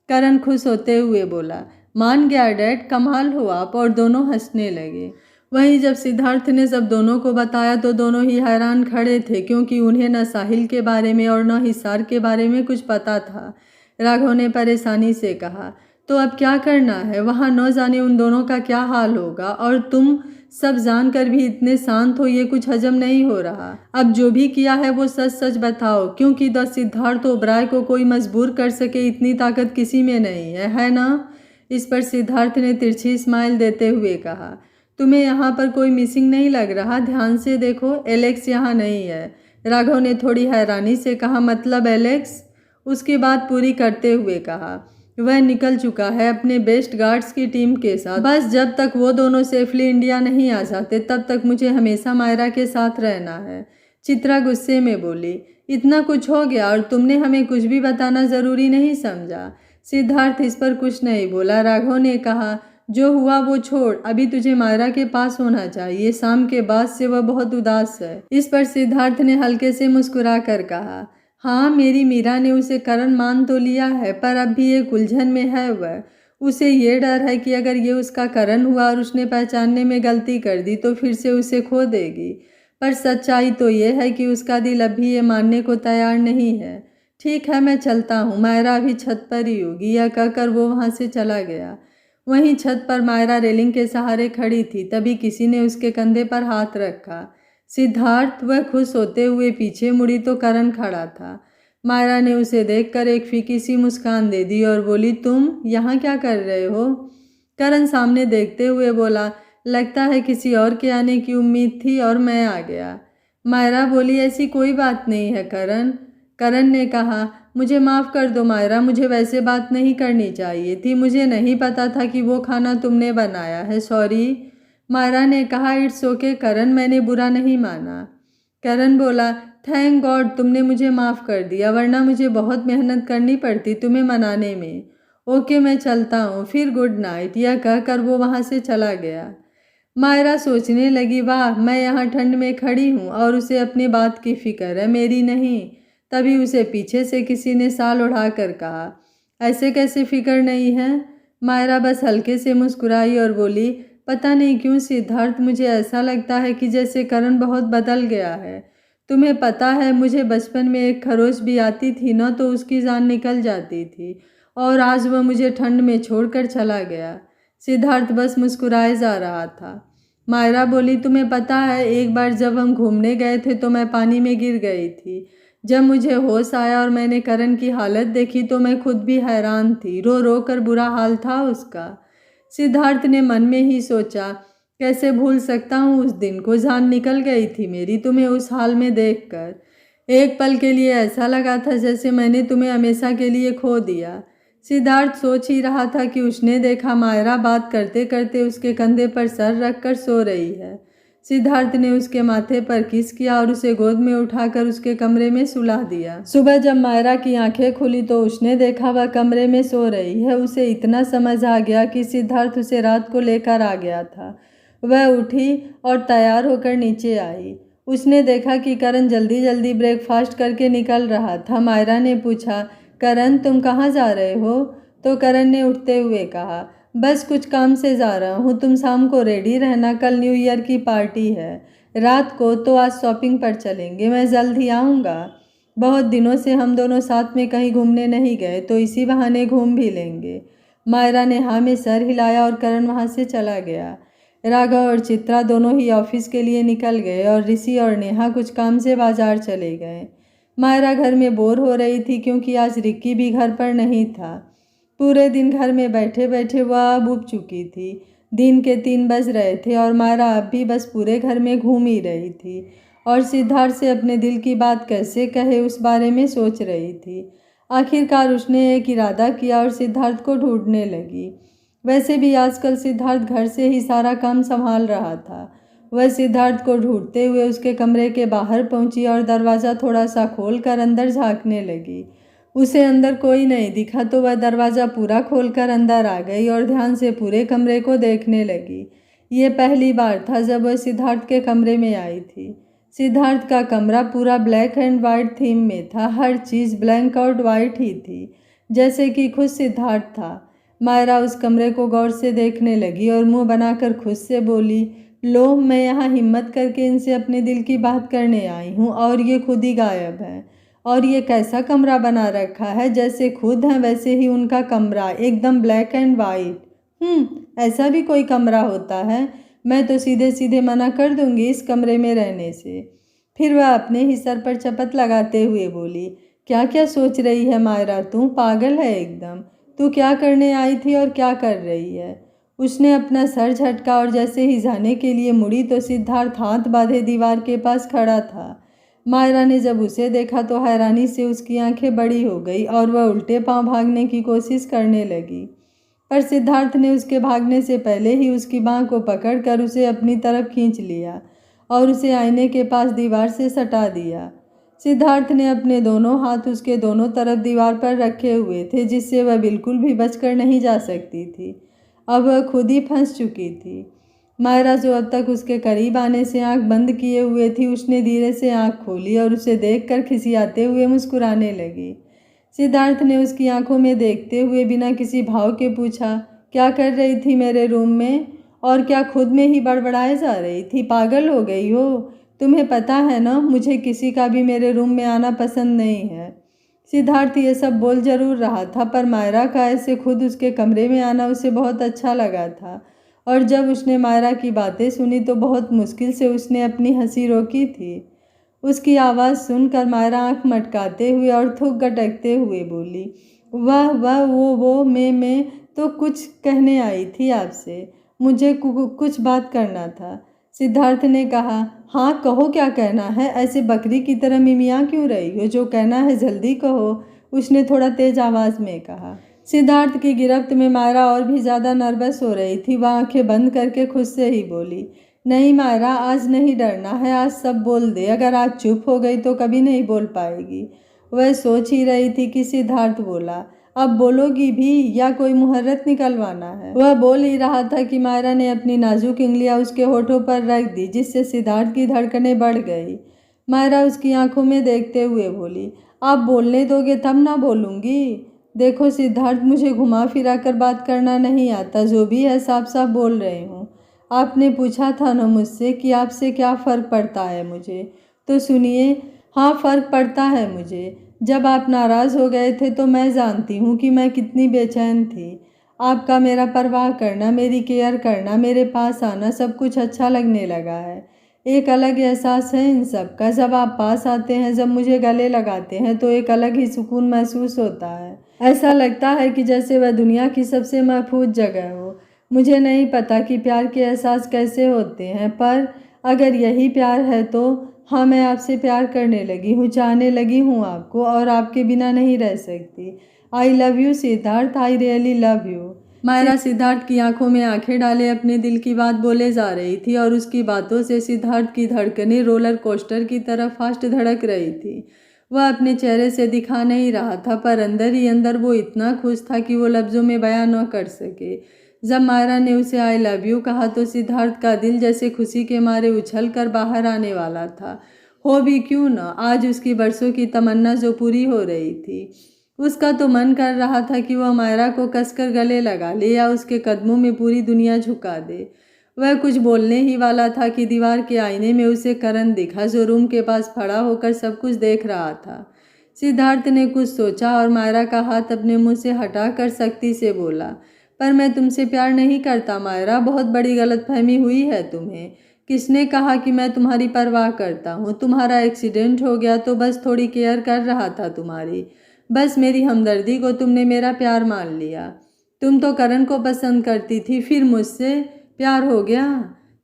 करण खुश होते हुए बोला, मान गया डैड, कमाल हो आप। और दोनों हंसने लगे। वहीं जब सिद्धार्थ ने सब दोनों को बताया तो दोनों ही हैरान खड़े थे, क्योंकि उन्हें न साहिल के बारे में और न हिसार के बारे में कुछ पता था। राघव ने परेशानी से कहा, तो अब क्या करना है? वहाँ न जाने उन दोनों का क्या हाल होगा, और तुम सब जानकर भी इतने शांत हो, ये कुछ हजम नहीं हो रहा। अब जो भी किया है वो सच सच बताओ, क्योंकि द सिद्धार्थ ओबराय को कोई मजबूर कर सके इतनी ताकत किसी में नहीं है ना? इस पर सिद्धार्थ ने तिरछी स्माइल देते हुए कहा, तुम्हें यहाँ पर कोई मिसिंग नहीं लग रहा? ध्यान से देखो, एलेक्स यहाँ नहीं है। राघव ने थोड़ी हैरानी से कहा, मतलब एलेक्स? उसकी बात पूरी करते हुए कहा, वह निकल चुका है अपने बेस्ट गार्ड्स की टीम के साथ। बस जब तक वो दोनों सेफली इंडिया नहीं आ जाते तब तक मुझे हमेशा मायरा के साथ रहना है। चित्रा गुस्से में बोली, इतना कुछ हो गया और तुमने हमें कुछ भी बताना ज़रूरी नहीं समझा? सिद्धार्थ इस पर कुछ नहीं बोला। राघव ने कहा, जो हुआ वो छोड़, अभी तुझे मायरा के पास होना चाहिए। शाम के बाद से वह बहुत उदास है। इस पर सिद्धार्थ ने हल्के से मुस्कुरा कर कहा, हाँ, मेरी मीरा ने उसे करण मान तो लिया है, पर अब भी एक उलझन में है वह। उसे ये डर है कि अगर ये उसका करण हुआ और उसने पहचानने में गलती कर दी तो फिर से उसे खो देगी। पर सच्चाई तो ये है कि उसका दिल अभी ये मानने को तैयार नहीं है। ठीक है, मैं चलता हूँ, मायरा अभी छत पर ही होगी। यह कहकर वो वहाँ से चला गया। वहीं छत पर मायरा रेलिंग के सहारे खड़ी थी। तभी किसी ने उसके कंधे पर हाथ रखा। सिद्धार्थ, वह खुश होते हुए पीछे मुड़ी तो करण खड़ा था। मायरा ने उसे देखकर एक फीकी सी मुस्कान दे दी और बोली, तुम यहाँ क्या कर रहे हो? करण सामने देखते हुए बोला, लगता है किसी और के आने की उम्मीद थी और मैं आ गया। मायरा बोली, ऐसी कोई बात नहीं है करण। करण ने कहा, मुझे माफ़ कर दो मायरा, मुझे वैसे बात नहीं करनी चाहिए थी। मुझे नहीं पता था कि वो खाना तुमने बनाया है, सॉरी। मायरा ने कहा, इट्स ओके करण, मैंने बुरा नहीं माना। करण बोला, थैंक गॉड तुमने मुझे माफ़ कर दिया, वरना मुझे बहुत मेहनत करनी पड़ती तुम्हें मनाने में। ओके, मैं चलता हूँ, फिर गुड नाइट। यह कहकर वो वहाँ से चला गया। मायरा सोचने लगी, वाह, मैं यहाँ ठंड में खड़ी हूँ और उसे अपनी बात की फिक्र है, मेरी नहीं। तभी उसे पीछे से किसी ने साल उठाकर कहा, ऐसे कैसे फिक्र नहीं है? मायरा बस हल्के से मुस्कुराई और बोली, पता नहीं क्यों सिद्धार्थ, मुझे ऐसा लगता है कि जैसे करण बहुत बदल गया है। तुम्हें पता है, मुझे बचपन में एक खरोच भी आती थी न तो उसकी जान निकल जाती थी, और आज वह मुझे ठंड में छोड़कर चला गया। सिद्धार्थ बस मुस्कुराए जा रहा था। मायरा बोली, तुम्हें पता है, एक बार जब हम घूमने गए थे तो मैं पानी में गिर गई थी। जब मुझे होश आया और मैंने करण की हालत देखी तो मैं खुद भी हैरान थी। रो रो कर बुरा हाल था उसका। सिद्धार्थ ने मन में ही सोचा, कैसे भूल सकता हूँ उस दिन को, जान निकल गई थी मेरी तुम्हें उस हाल में देखकर। एक पल के लिए ऐसा लगा था जैसे मैंने तुम्हें हमेशा के लिए खो दिया। सिद्धार्थ सोच ही रहा था कि उसने देखा मायरा बात करते करते उसके कंधे पर सर रखकर सो रही है। सिद्धार्थ ने उसके माथे पर किस किया और उसे गोद में उठाकर उसके कमरे में सुला दिया। सुबह जब मायरा की आंखें खुली तो उसने देखा वह कमरे में सो रही है। उसे इतना समझ आ गया कि सिद्धार्थ उसे रात को लेकर आ गया था। वह उठी और तैयार होकर नीचे आई। उसने देखा कि करण जल्दी जल्दी ब्रेकफास्ट करके निकल रहा था। मायरा ने पूछा, करण तुम कहाँ जा रहे हो? तो करण ने उठते हुए कहा, बस कुछ काम से जा रहा हूँ, तुम शाम को रेडी रहना, कल न्यू ईयर की पार्टी है रात को, तो आज शॉपिंग पर चलेंगे, मैं जल्द ही आऊँगा। बहुत दिनों से हम दोनों साथ में कहीं घूमने नहीं गए तो इसी बहाने घूम भी लेंगे। मायरा ने हाँ में सर हिलाया और करण वहाँ से चला गया। राघव और चित्रा दोनों ही ऑफिस के लिए निकल गए और ऋषि और नेहा कुछ काम से बाजार चले गए। मायरा घर में बोर हो रही थी क्योंकि आज रिक्की भी घर पर नहीं था। पूरे दिन घर में बैठे बैठे वह अब ऊब चुकी थी। दिन के 3 बज रहे थे और मायरा अब भी बस पूरे घर में घूम ही रही थी और सिद्धार्थ से अपने दिल की बात कैसे कहे उस बारे में सोच रही थी। आखिरकार उसने एक इरादा किया और सिद्धार्थ को ढूंढने लगी। वैसे भी आजकल सिद्धार्थ घर से ही सारा काम संभाल रहा था। वह सिद्धार्थ को ढूंढते हुए उसके कमरे के बाहर पहुंची और दरवाज़ा थोड़ा सा खोलकर अंदर झांकने लगी। उसे अंदर कोई नहीं दिखा तो वह दरवाज़ा पूरा खोलकर अंदर आ गई और ध्यान से पूरे कमरे को देखने लगी। ये पहली बार था जब वह सिद्धार्थ के कमरे में आई थी। सिद्धार्थ का कमरा पूरा ब्लैक एंड वाइट थीम में था। हर चीज़ ब्लैक और वाइट ही थी। जैसे कि खुद सिद्धार्थ था। मायरा उस कमरे को गौर से देखने लगी और मुंह बनाकर खुद से बोली, लो मैं यहाँ हिम्मत करके इनसे अपने दिल की बात करने आई हूँ और ये खुद ही गायब है। और ये कैसा कमरा बना रखा है, जैसे खुद हैं वैसे ही उनका कमरा, एकदम ब्लैक एंड वाइट। ऐसा भी कोई कमरा होता है? मैं तो सीधे सीधे मना कर दूंगी इस कमरे में रहने से। फिर वह अपने ही सर पर चपत लगाते हुए बोली, क्या क्या सोच रही है मायरा, तू पागल है एकदम। तू क्या करने आई थी और क्या कर रही है? उसने अपना सर झटका और जैसे ही जाने के लिए मुड़ी तो सिद्धार्थ हाथ बांधे दीवार के पास खड़ा था। मायरा ने जब उसे देखा तो हैरानी से उसकी आंखें बड़ी हो गई और वह उल्टे पांव भागने की कोशिश करने लगी। पर सिद्धार्थ ने उसके भागने से पहले ही उसकी बांह को पकड़कर उसे अपनी तरफ खींच लिया और उसे आईने के पास दीवार से सटा दिया। सिद्धार्थ ने अपने दोनों हाथ उसके दोनों तरफ दीवार पर रखे हुए थे, जिससे वह बिल्कुल भी बचकर नहीं जा सकती थी। अब वह खुद ही फंस चुकी थी। मायरा जो अब तक उसके करीब आने से आंख बंद किए हुए थी, उसने धीरे से आंख खोली और उसे देखकर खिसियाते हुए मुस्कुराने लगी। सिद्धार्थ ने उसकी आंखों में देखते हुए बिना किसी भाव के पूछा, क्या कर रही थी मेरे रूम में? और क्या खुद में ही बड़बड़ाए जा रही थी? पागल हो गई हो? तुम्हें पता है ना, मुझे किसी का भी मेरे रूम में आना पसंद नहीं है। सिद्धार्थ ये सब बोल जरूर रहा था, पर मायरा का ऐसे खुद उसके कमरे में आना उसे बहुत अच्छा लगा था। और जब उसने मायरा की बातें सुनी तो बहुत मुश्किल से उसने अपनी हंसी रोकी थी। उसकी आवाज़ सुनकर मायरा आंख मटकाते हुए और थूक गटकते हुए बोली, वाह वाह, वो मैं तो कुछ कहने आई थी आपसे। मुझे कुछ बात करना था। सिद्धार्थ ने कहा, हाँ कहो, क्या कहना है? ऐसे बकरी की तरह मिमिया क्यों रही हो? जो कहना है जल्दी कहो, उसने थोड़ा तेज आवाज़ में कहा। सिद्धार्थ की गिरफ्त में मायरा और भी ज़्यादा नर्वस हो रही थी। वह आंखें बंद करके खुद से ही बोली, नहीं मायरा, आज नहीं डरना है, आज सब बोल दे। अगर आज चुप हो गई तो कभी नहीं बोल पाएगी। वह सोच ही रही थी कि सिद्धार्थ बोला, अब बोलोगी भी या कोई मुहर्रत निकलवाना है? वह बोल ही रहा था कि मायरा ने अपनी नाजुक उंगलियां उसके होठों पर रख दी, जिससे सिद्धार्थ की धड़कनें बढ़ गई। मायरा उसकी आंखों में देखते हुए बोली, आप बोलने दोगे तब ना बोलूँगी। देखो सिद्धार्थ, मुझे घुमा फिरा कर बात करना नहीं आता, जो भी है साफ साफ बोल रही हूँ। आपने पूछा था ना मुझसे कि आपसे क्या फ़र्क पड़ता है मुझे, तो सुनिए, हाँ फ़र्क पड़ता है मुझे। जब आप नाराज़ हो गए थे तो मैं जानती हूँ कि मैं कितनी बेचैन थी। आपका मेरा परवाह करना, मेरी केयर करना, मेरे पास आना, सब कुछ अच्छा लगने लगा है। एक अलग एहसास है इन सब का। जब आप पास आते हैं, जब मुझे गले लगाते हैं, तो एक अलग ही सुकून महसूस होता है। ऐसा लगता है कि जैसे वह दुनिया की सबसे महफूज जगह हो। मुझे नहीं पता कि प्यार के एहसास कैसे होते हैं, पर अगर यही प्यार है तो हाँ, मैं आपसे प्यार करने लगी हूँ, चाहने लगी हूँ आपको, और आपके बिना नहीं रह सकती। I love you Siddharth, I really love you. Myra Siddharth की आंखों में आंखें डाले अपने दिल की बात बोले जा रही थी और उसकी बातों से सिद्धार्थ की धड़कनें रोलर कोस्टर की तरह फास्ट धड़क रही थी। वह अपने चेहरे से दिखा नहीं रहा था, पर अंदर ही अंदर वो इतना खुश था कि वो लफ्ज़ों में बयां न कर सके। जब मायरा ने उसे आई लव यू कहा तो सिद्धार्थ का दिल जैसे खुशी के मारे उछल कर बाहर आने वाला था। हो भी क्यों न, आज उसकी बरसों की तमन्ना जो पूरी हो रही थी। उसका तो मन कर रहा था कि वह मायरा को कसकर गले लगा ले या उसके कदमों में पूरी दुनिया झुका दे। वह कुछ बोलने ही वाला था कि दीवार के आईने में उसे करण दिखा, जो रूम के पास खड़ा होकर सब कुछ देख रहा था। सिद्धार्थ ने कुछ सोचा और मायरा का हाथ अपने मुंह से हटाकर सख्ती से बोला, पर मैं तुमसे प्यार नहीं करता मायरा, बहुत बड़ी गलतफहमी हुई है तुम्हें। किसने कहा कि मैं तुम्हारी परवाह करता हूँ? तुम्हारा एक्सीडेंट हो गया तो बस थोड़ी केयर कर रहा था तुम्हारी। बस मेरी हमदर्दी को तुमने मेरा प्यार मान लिया। तुम तो करण को पसंद करती थी, फिर मुझसे प्यार हो गया।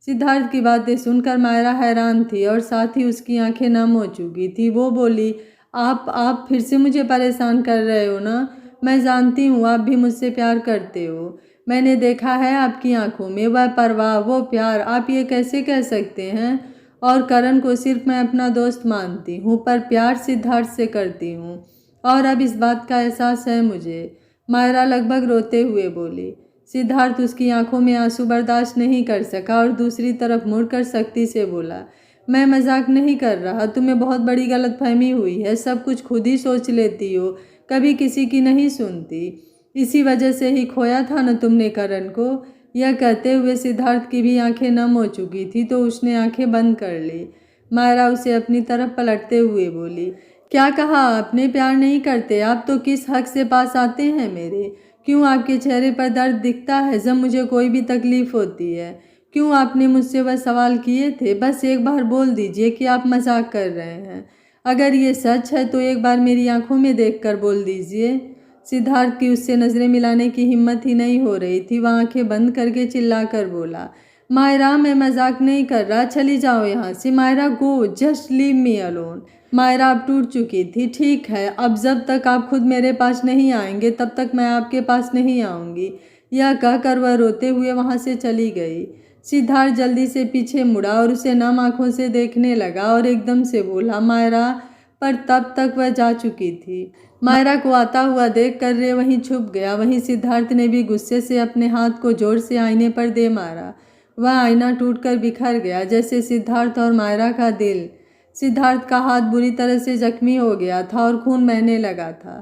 सिद्धार्थ की बातें सुनकर मायरा हैरान थी और साथ ही उसकी आंखें नम हो चुकी थी। वो बोली, आप फिर से मुझे परेशान कर रहे हो ना? मैं जानती हूँ आप भी मुझसे प्यार करते हो। मैंने देखा है आपकी आंखों में वह परवाह, वो प्यार। आप ये कैसे कह सकते हैं? और करण को सिर्फ मैं अपना दोस्त मानती हूँ, पर प्यार सिद्धार्थ से करती हूँ, और अब इस बात का एहसास है मुझे। मायरा लगभग रोते हुए बोली। सिद्धार्थ उसकी आंखों में आंसू बर्दाश्त नहीं कर सका और दूसरी तरफ मुड़कर सख्ती से बोला, मैं मजाक नहीं कर रहा, तुम्हें बहुत बड़ी गलतफहमी हुई है, सब कुछ खुद ही सोच लेती हो। कभी किसी की नहीं सुनती। इसी वजह से ही खोया था न तुमने करण को। यह कहते हुए सिद्धार्थ की भी आंखें नम हो चुकी थी तो उसने आंखें बंद कर ली। मायरा उसे अपनी तरफ पलटते हुए बोली, क्या कहा आपने? प्यार नहीं करते आप तो किस हक से पास आते हैं मेरे? क्यों आपके चेहरे पर दर्द दिखता है जब मुझे कोई भी तकलीफ होती है? क्यों आपने मुझसे वह सवाल किए थे? बस एक बार बोल दीजिए कि आप मजाक कर रहे हैं। अगर ये सच है तो एक बार मेरी आंखों में देखकर बोल दीजिए। सिद्धार्थ की उससे नजरें मिलाने की हिम्मत ही नहीं हो रही थी। वह आंखें बंद करके चिल्लाकर बोला, मायरा मैं मजाक नहीं कर रहा, चली जाओ यहाँ से। Myra go, just leave me alone. Myra अब टूट चुकी थी। ठीक है, अब जब तक आप खुद मेरे पास नहीं आएंगे तब तक मैं आपके पास नहीं आऊँगी। यह कहकर वह रोते हुए वहाँ से चली गई। सिद्धार्थ जल्दी से पीछे मुड़ा और उसे नम आंखों से देखने लगा और एकदम से बोला, मायरा, पर तब तक वह जा चुकी थी। मायरा को आता हुआ देख कर रे वहीं छुप गया। वहीं सिद्धार्थ ने भी गुस्से से अपने हाथ को जोर से आईने पर दे मारा। वह आईना टूटकर बिखर गया जैसे सिद्धार्थ और मायरा का दिल। सिद्धार्थ का हाथ बुरी तरह से जख्मी हो गया था और खून बहने लगा था,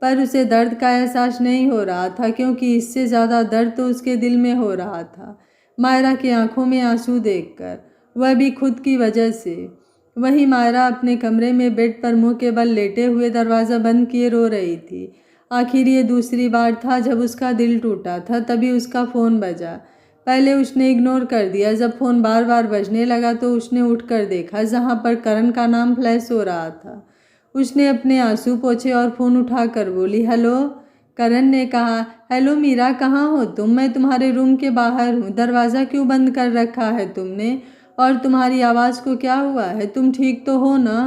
पर उसे दर्द का एहसास नहीं हो रहा था क्योंकि इससे ज़्यादा दर्द तो उसके दिल में हो रहा था। मायरा की आंखों में आंसू देखकर, वह भी खुद की वजह से। वहीं मायरा अपने कमरे में बेड पर मुंह के बल लेटे हुए दरवाज़ा बंद किए रो रही थी। आखिर ये दूसरी बार था जब उसका दिल टूटा था। तभी उसका फ़ोन बजा। पहले उसने इग्नोर कर दिया। जब फ़ोन बार बार बजने लगा तो उसने उठकर देखा जहाँ पर करण का नाम फ्लैश हो रहा था। उसने अपने आंसू पोंछे और फ़ोन उठाकर बोली, हेलो। करण ने कहा, हेलो मीरा, कहाँ हो तुम? मैं तुम्हारे रूम के बाहर हूँ। दरवाज़ा क्यों बंद कर रखा है तुमने? और तुम्हारी आवाज़ को क्या हुआ है? तुम ठीक तो हो ना?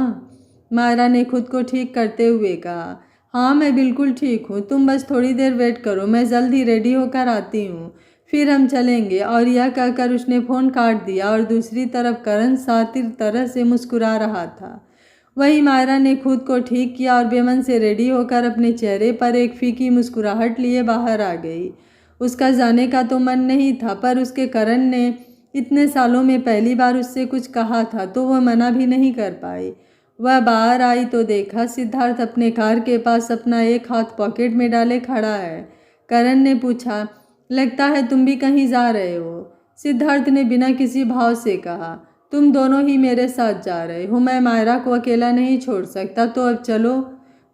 मायरा ने खुद को ठीक करते हुए कहा, हाँ मैं बिल्कुल ठीक हूँ। तुम बस थोड़ी देर वेट करो, मैं जल्द ही रेडी होकर आती हूँ, फिर हम चलेंगे। और यह कहकर उसने फ़ोन काट दिया और दूसरी तरफ करण सातिर तरह से मुस्कुरा रहा था। वहीं मायरा ने खुद को ठीक किया और बेमन से रेडी होकर अपने चेहरे पर एक फीकी मुस्कुराहट लिए बाहर आ गई। उसका जाने का तो मन नहीं था, पर उसके करण ने इतने सालों में पहली बार उससे कुछ कहा था तो वह मना भी नहीं कर पाई। वह बाहर आई तो देखा सिद्धार्थ अपने कार के पास अपना एक हाथ पॉकेट में डाले खड़ा है। करण ने पूछा, लगता है तुम भी कहीं जा रहे हो? सिद्धार्थ ने बिना किसी भाव से कहा, तुम दोनों ही मेरे साथ जा रहे हो। मैं मायरा को अकेला नहीं छोड़ सकता, तो अब चलो।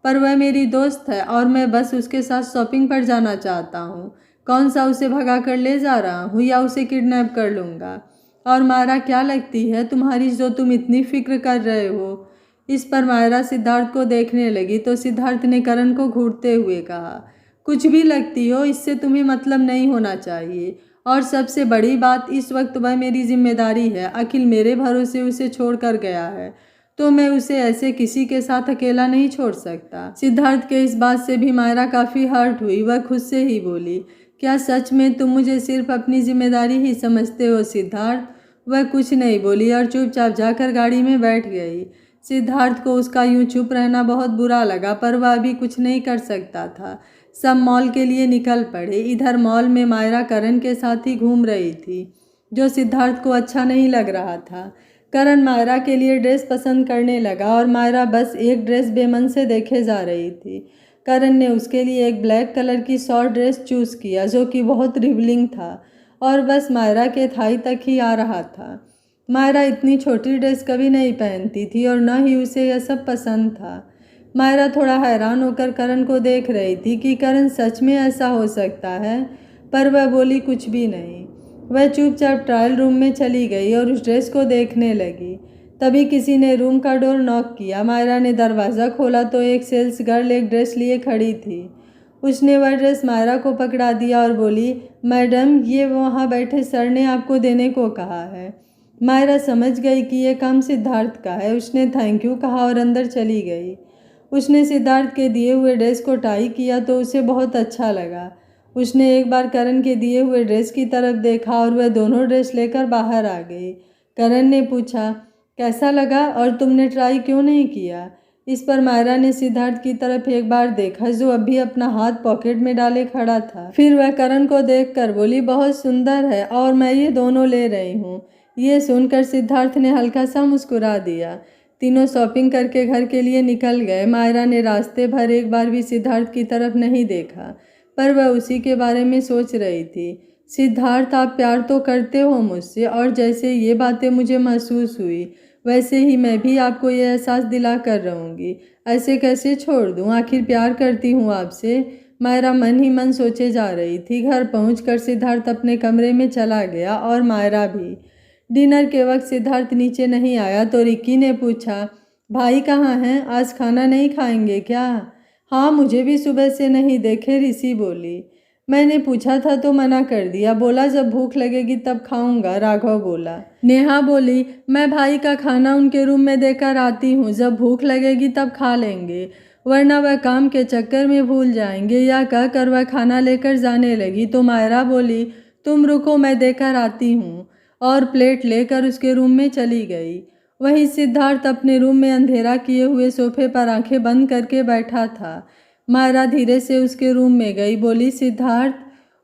पर वह मेरी दोस्त है और मैं बस उसके साथ शॉपिंग पर जाना चाहता हूँ। कौन सा उसे भगा कर ले जा रहा हूँ या उसे किडनैप कर लूँगा? और मायरा क्या लगती है तुम्हारी जो तुम इतनी फिक्र कर रहे हो? इस पर मायरा सिद्धार्थ को देखने लगी तो सिद्धार्थ ने करण को घूरते हुए कहा, कुछ भी लगती हो, इससे तुम्हें मतलब नहीं होना चाहिए। और सबसे बड़ी बात, इस वक्त वह मेरी जिम्मेदारी है। अखिल मेरे भरोसे उसे छोड़कर गया है तो मैं उसे ऐसे किसी के साथ अकेला नहीं छोड़ सकता। सिद्धार्थ के इस बात से भी मायरा काफ़ी हर्ट हुई। वह खुद से ही बोली, क्या सच में तुम मुझे सिर्फ अपनी जिम्मेदारी ही समझते हो सिद्धार्थ? वह कुछ नहीं बोली और चुपचाप जाकर गाड़ी में बैठ गई। सिद्धार्थ को उसका यूं चुप रहना बहुत बुरा लगा, पर वह अभी कुछ नहीं कर सकता था। सब मॉल के लिए निकल पड़े। इधर मॉल में मायरा करण के साथ ही घूम रही थी, जो सिद्धार्थ को अच्छा नहीं लग रहा था। करण मायरा के लिए ड्रेस पसंद करने लगा और मायरा बस एक ड्रेस बेमन से देखे जा रही थी। करण ने उसके लिए एक ब्लैक कलर की शॉर्ट ड्रेस चूज़ किया जो कि बहुत रिवलिंग था और बस मायरा के थाई तक ही आ रहा था। मायरा इतनी छोटी ड्रेस कभी नहीं पहनती थी और न ही उसे यह सब पसंद था। मायरा थोड़ा हैरान होकर करण को देख रही थी कि करण सच में ऐसा हो सकता है, पर वह बोली कुछ भी नहीं। वह चुपचाप ट्रायल रूम में चली गई और उस ड्रेस को देखने लगी। तभी किसी ने रूम का डोर नॉक किया। मायरा ने दरवाज़ा खोला तो एक सेल्स गर्ल एक ड्रेस लिए खड़ी थी। उसने वह ड्रेस मायरा को पकड़ा दिया और बोली, मैडम ये वहाँ बैठे सर ने आपको देने को कहा है। मायरा समझ गई कि यह काम सिद्धार्थ का है। उसने थैंक यू कहा और अंदर चली गई। उसने सिद्धार्थ के दिए हुए ड्रेस को टाई किया तो उसे बहुत अच्छा लगा। उसने एक बार करण के दिए हुए ड्रेस की तरफ देखा और वह दोनों ड्रेस लेकर बाहर आ गई। करण ने पूछा, कैसा लगा और तुमने ट्राई क्यों नहीं किया? इस पर मायरा ने सिद्धार्थ की तरफ एक बार देखा जो अभी अपना हाथ पॉकेट में डाले खड़ा था। फिर वह करण को देखकर बोली, बहुत सुंदर है और मैं ये दोनों ले रही हूँ। ये सुनकर सिद्धार्थ ने हल्का सा मुस्कुरा दिया। तीनों शॉपिंग करके घर के लिए निकल गए। मायरा ने रास्ते भर एक बार भी सिद्धार्थ की तरफ नहीं देखा, पर वह उसी के बारे में सोच रही थी। सिद्धार्थ, आप प्यार तो करते हो मुझसे, और जैसे ये बातें मुझे महसूस हुई वैसे ही मैं भी आपको ये एहसास दिला कर रहूँगी। ऐसे कैसे छोड़ दूँ? आखिर प्यार करती हूँ आपसे। मायरा मन ही मन सोचे जा रही थी। घर पहुंचकर सिद्धार्थ अपने कमरे में चला गया और मायरा भी। डिनर के वक्त सिद्धार्थ नीचे नहीं आया तो रिक्की ने पूछा, भाई कहाँ हैं? आज खाना नहीं खाएंगे क्या? हाँ, मुझे भी सुबह से नहीं देखे, ऋषि बोली। मैंने पूछा था तो मना कर दिया, बोला जब भूख लगेगी तब खाऊंगा, राघव बोला। नेहा बोली, मैं भाई का खाना उनके रूम में देकर आती हूँ, जब भूख लगेगी तब खा लेंगे, वरना वह काम के चक्कर में भूल जाएंगे। या कहकर वह खाना लेकर जाने लगी तो मायरा बोली, तुम रुको, मैं देकर आती हूँ, और प्लेट लेकर उसके रूम में चली गई। वहीं सिद्धार्थ अपने रूम में अंधेरा किए हुए सोफे पर आंखें बंद करके बैठा था। मायरा धीरे से उसके रूम में गई, बोली, सिद्धार्थ।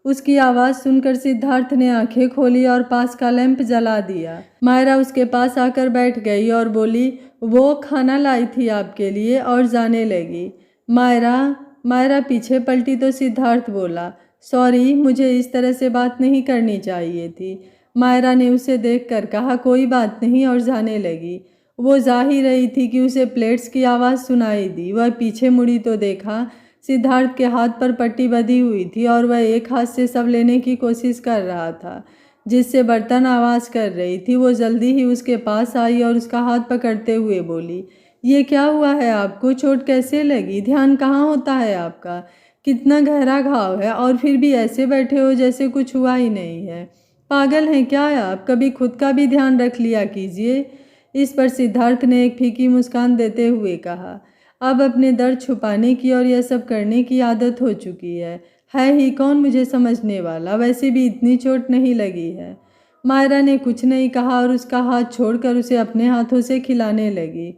उसकी आवाज़ सुनकर सिद्धार्थ ने आंखें खोली और पास का लैंप जला दिया। मायरा उसके पास आकर बैठ गई और बोली, वो खाना लाई थी आपके लिए, और जाने लगी। मायरा पीछे पलटी तो सिद्धार्थ बोला, सॉरी, मुझे इस तरह से बात नहीं करनी चाहिए थी। मायरा ने उसे देखकर कहा, कोई बात नहीं, और जाने लगी। वो जा ही रही थी कि उसे प्लेट्स की आवाज़ सुनाई दी। वह पीछे मुड़ी तो देखा सिद्धार्थ के हाथ पर पट्टी बंधी हुई थी और वह एक हाथ से सब लेने की कोशिश कर रहा था, जिससे बर्तन आवाज़ कर रही थी। वो जल्दी ही उसके पास आई और उसका हाथ पकड़ते हुए बोली, ये क्या हुआ है आपको? चोट कैसे लगी? ध्यान कहाँ होता है आपका? कितना गहरा घाव है, और फिर भी ऐसे बैठे हो जैसे कुछ हुआ ही नहीं है। पागल हैं क्या आप? कभी खुद का भी ध्यान रख लिया कीजिए। इस पर सिद्धार्थ ने एक फीकी मुस्कान देते हुए कहा, अब अपने दर्द छुपाने की और यह सब करने की आदत हो चुकी है ही कौन मुझे समझने वाला? वैसे भी इतनी चोट नहीं लगी है। मायरा ने कुछ नहीं कहा और उसका हाथ छोड़कर उसे अपने हाथों से खिलाने लगी।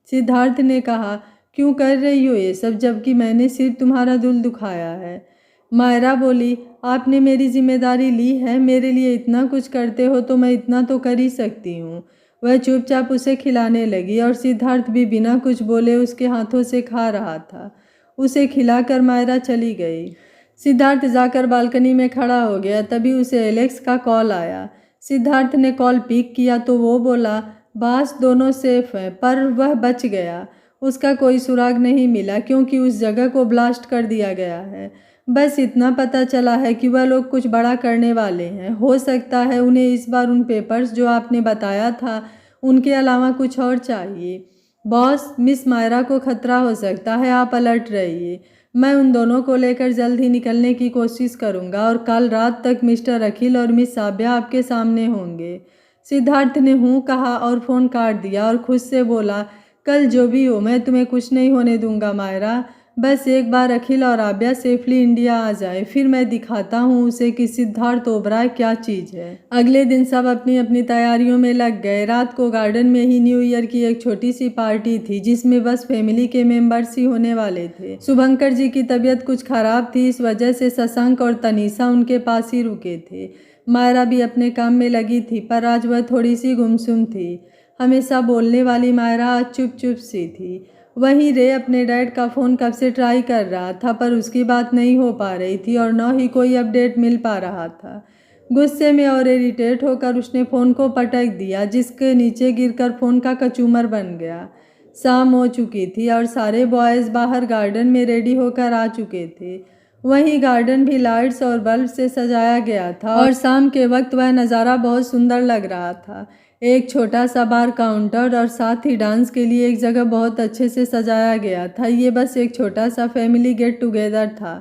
सिद्धार्थ ने कहा, क्यों कर रही हो ये सब, जबकि मैंने सिर्फ तुम्हारा दिल दुखाया है। मायरा बोली, आपने मेरी जिम्मेदारी ली है, मेरे लिए इतना कुछ करते हो तो मैं इतना तो कर ही सकती हूँ। वह चुपचाप उसे खिलाने लगी और सिद्धार्थ भी बिना कुछ बोले उसके हाथों से खा रहा था। उसे खिलाकर मायरा चली गई। सिद्धार्थ जाकर बालकनी में खड़ा हो गया, तभी उसे एलेक्स का कॉल आया। सिद्धार्थ ने कॉल पिक किया तो वो बोला, बस दोनों सेफ हैं, पर वह बच गया। उसका कोई सुराग नहीं मिला क्योंकि उस जगह को ब्लास्ट कर दिया गया है। बस इतना पता चला है कि वह लोग कुछ बड़ा करने वाले हैं। हो सकता है उन्हें इस बार उन पेपर्स जो आपने बताया था उनके अलावा कुछ और चाहिए। बॉस, मिस मायरा को खतरा हो सकता है, आप अलर्ट रहिए। मैं उन दोनों को लेकर जल्द ही निकलने की कोशिश करूंगा और कल रात तक मिस्टर अखिल और मिस साब्या आपके सामने होंगे। सिद्धार्थ ने हूँ कहा और फ़ोन काट दिया और खुद से बोला, कल जो भी हो मैं तुम्हें कुछ नहीं होने दूंगा मायरा। बस एक बार अखिल और आब्या सेफली इंडिया आ जाए, फिर मैं दिखाता हूँ उसे कि सिद्धार्थ ओबराय क्या चीज़ है। अगले दिन सब अपनी अपनी तैयारियों में लग गए। रात को गार्डन में ही न्यू ईयर की एक छोटी सी पार्टी थी जिसमें बस फैमिली के मेंबर्स ही होने वाले थे। शुभंकर जी की तबीयत कुछ खराब थी, इस वजह से शशांक और तनीषा उनके पास ही रुके थे। मायरा भी अपने काम में लगी थी, पर आज वह थोड़ी सी गुमसुम थी। हमेशा बोलने वाली मायरा आज चुप चुप सी थी। वहीं रे अपने डैड का फ़ोन कब से ट्राई कर रहा था, पर उसकी बात नहीं हो पा रही थी और न ही कोई अपडेट मिल पा रहा था। गुस्से में और इरिटेट होकर उसने फ़ोन को पटक दिया, जिसके नीचे गिरकर फ़ोन का कचूमर बन गया। शाम हो चुकी थी और सारे बॉयज़ बाहर गार्डन में रेडी होकर आ चुके थे। वहीं गार्डन भी लाइट्स और बल्ब से सजाया गया था और शाम के वक्त वह नज़ारा बहुत सुंदर लग रहा था। एक छोटा सा बार काउंटर और साथ ही डांस के लिए एक जगह बहुत अच्छे से सजाया गया था। ये बस एक छोटा सा फैमिली गेट टुगेदर था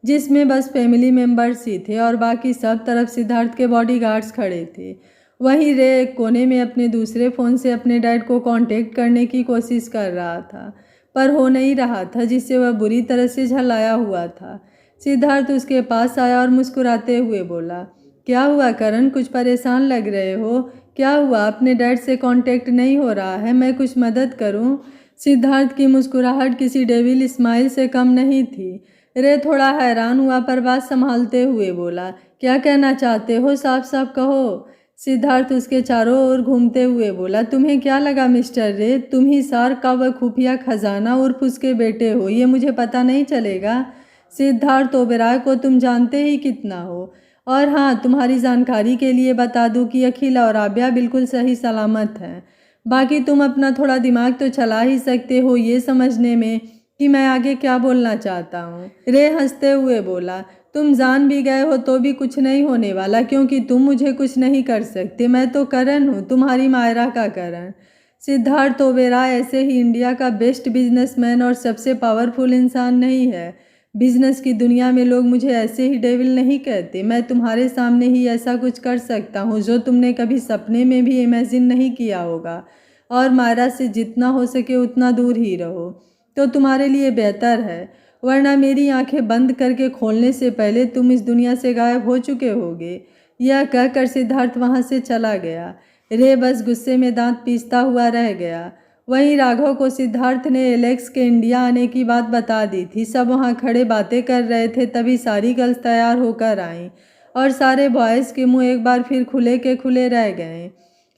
जिसमें बस फैमिली मेंबर्स ही थे और बाकी सब तरफ सिद्धार्थ के बॉडीगार्ड्स खड़े थे। वहीं रे एक कोने में अपने दूसरे फ़ोन से अपने डैड को कांटेक्ट करने की कोशिश कर रहा था, पर हो नहीं रहा था, जिससे वह बुरी तरह से झल्लाया हुआ था। सिद्धार्थ उसके पास आया और मुस्कुराते हुए बोला, क्या हुआ करण, कुछ परेशान लग रहे हो? क्या हुआ, अपने डैड से कांटेक्ट नहीं हो रहा है? मैं कुछ मदद करूं? सिद्धार्थ की मुस्कुराहट किसी डेविल स्माइल से कम नहीं थी। रे थोड़ा हैरान हुआ पर बात संभालते हुए बोला, क्या कहना चाहते हो, साफ साफ कहो। सिद्धार्थ उसके चारों ओर घूमते हुए बोला, तुम्हें क्या लगा मिस्टर रे, तुम ही सार का वह खुफिया खजाना उर्फ उसके बेटे हो, ये मुझे पता नहीं चलेगा? सिद्धार्थ ओबेरॉय को तुम जानते ही कितना हो। और हाँ, तुम्हारी जानकारी के लिए बता दूं कि अखिल और आब्या बिल्कुल सही सलामत हैं। बाकी तुम अपना थोड़ा दिमाग तो चला ही सकते हो ये समझने में कि मैं आगे क्या बोलना चाहता हूँ। रे हंसते हुए बोला, तुम जान भी गए हो तो भी कुछ नहीं होने वाला, क्योंकि तुम मुझे कुछ नहीं कर सकते। मैं तो करण हूँ, तुम्हारी मायरा का करण। सिद्धार्थ ओबेरॉय ऐसे ही इंडिया का बेस्ट बिजनेसमैन और सबसे पावरफुल इंसान नहीं है। बिजनेस की दुनिया में लोग मुझे ऐसे ही डेविल नहीं कहते। मैं तुम्हारे सामने ही ऐसा कुछ कर सकता हूँ जो तुमने कभी सपने में भी इमेजिन नहीं किया होगा। और मायरा से जितना हो सके उतना दूर ही रहो तो तुम्हारे लिए बेहतर है, वरना मेरी आंखें बंद करके खोलने से पहले तुम इस दुनिया से गायब हो चुके होगे। यह कहकर सिद्धार्थ वहां से चला गया। रे बस गुस्से में दांत पीसता हुआ रह गया। वहीं राघव को सिद्धार्थ ने एलेक्स के इंडिया आने की बात बता दी थी। सब वहां खड़े बातें कर रहे थे, तभी सारी गर्ल्स तैयार होकर आईं और सारे बॉयज़ के मुंह एक बार फिर खुले के खुले रह गए।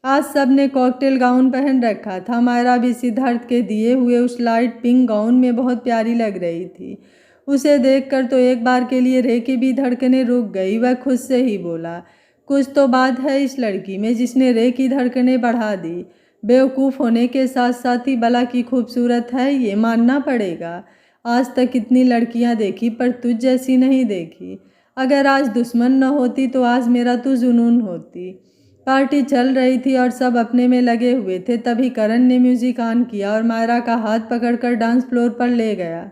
आज सब ने कॉकटेल गाउन पहन रखा था। मायरा भी सिद्धार्थ के दिए हुए उस लाइट पिंक गाउन में बहुत प्यारी लग रही थी। उसे देखकर तो एक बार के लिए रे की भी धड़कनें रुक गई। वह खुद से ही बोला, कुछ तो बात है इस लड़की में जिसने रे की धड़कनें बढ़ा दी। बेवकूफ़ होने के साथ साथ ही भला की खूबसूरत है, ये मानना पड़ेगा। आज तक कितनी लड़कियां देखी पर तुझ जैसी नहीं देखी। अगर आज दुश्मन न होती तो आज मेरा तू जुनून होती। पार्टी चल रही थी और सब अपने में लगे हुए थे। तभी करण ने म्यूजिक ऑन किया और मायरा का हाथ पकड़कर डांस फ्लोर पर ले गया।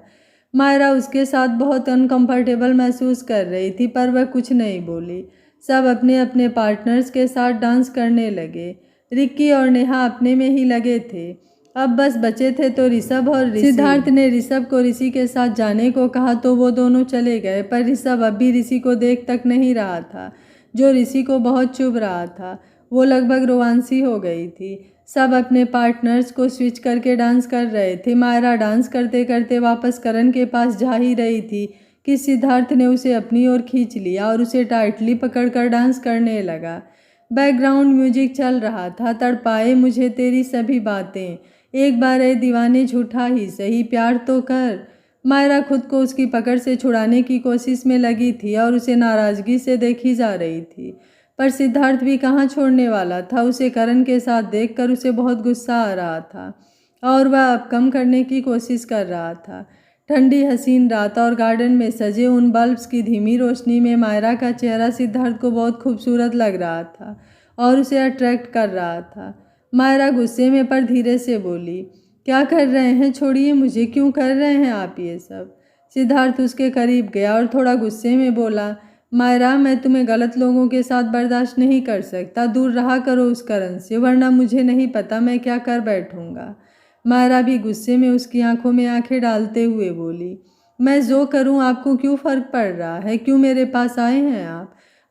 मायरा उसके साथ बहुत अनकंफर्टेबल महसूस कर रही थी, पर वह कुछ नहीं बोली। सब अपने अपने पार्टनर्स के साथ डांस करने लगे। रिक्की और नेहा अपने में ही लगे थे। अब बस बचे थे तो ऋषभ और ऋषि। सिद्धार्थ ने ऋषभ को ऋषि के साथ जाने को कहा तो वो दोनों चले गए, पर ऋषभ अब भी ऋषि को देख तक नहीं रहा था, जो ऋषि को बहुत चुभ रहा था। वो लगभग रोमांसी हो गई थी। सब अपने पार्टनर्स को स्विच करके डांस कर रहे थे। मायरा डांस करते करते वापस करण के पास जा ही रही थी कि सिद्धार्थ ने उसे अपनी ओर खींच लिया और उसे टाइटली पकड़कर डांस करने लगा। बैकग्राउंड म्यूजिक चल रहा था, तड़पाए मुझे तेरी सभी बातें, एक बार ए दीवाने झूठा ही सही प्यार तो कर। मायरा खुद को उसकी पकड़ से छुड़ाने की कोशिश में लगी थी और उसे नाराज़गी से देखी जा रही थी, पर सिद्धार्थ भी कहाँ छोड़ने वाला था। उसे करण के साथ देखकर उसे बहुत गुस्सा आ रहा था और वह अब कम करने की कोशिश कर रहा था। ठंडी हसीन रात और गार्डन में सजे उन बल्ब्स की धीमी रोशनी में मायरा का चेहरा सिद्धार्थ को बहुत खूबसूरत लग रहा था और उसे अट्रैक्ट कर रहा था। मायरा गुस्से में पर धीरे से बोली, क्या कर रहे हैं, छोड़िए मुझे, क्यों कर रहे हैं आप ये सब? सिद्धार्थ उसके करीब गया और थोड़ा गुस्से में बोला, मायरा, मैं तुम्हें गलत लोगों के साथ बर्दाश्त नहीं कर सकता। दूर रहा करो उस करण से, वरना मुझे नहीं पता मैं क्या कर बैठूंगा। मायरा भी गुस्से में उसकी आंखों में आंखें डालते हुए बोली, मैं जो करूं आपको क्यों फ़र्क पड़ रहा है? क्यों मेरे पास आए हैं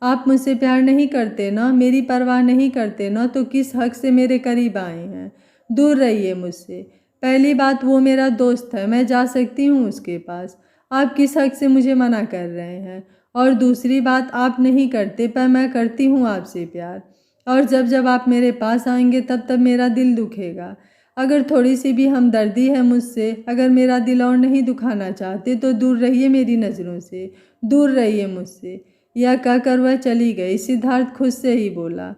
आप मुझसे प्यार नहीं करते ना, मेरी परवाह नहीं करते ना, तो किस हक से मेरे करीब आए हैं? दूर रहिए मुझसे। पहली बात, वो मेरा दोस्त है, मैं जा सकती हूँ उसके पास। आप किस हक से मुझे मना कर रहे हैं? और दूसरी बात, आप नहीं करते पर मैं करती हूँ आपसे प्यार, और जब जब आप मेरे पास आएंगे तब तब मेरा दिल दुखेगा। अगर थोड़ी सी भी हमदर्दी है मुझसे, अगर मेरा दिल और नहीं दुखाना चाहते तो दूर रहिए मेरी नज़रों से, दूर रहिए मुझसे। यह कहकर वह चली गई। सिद्धार्थ खुद से ही बोला,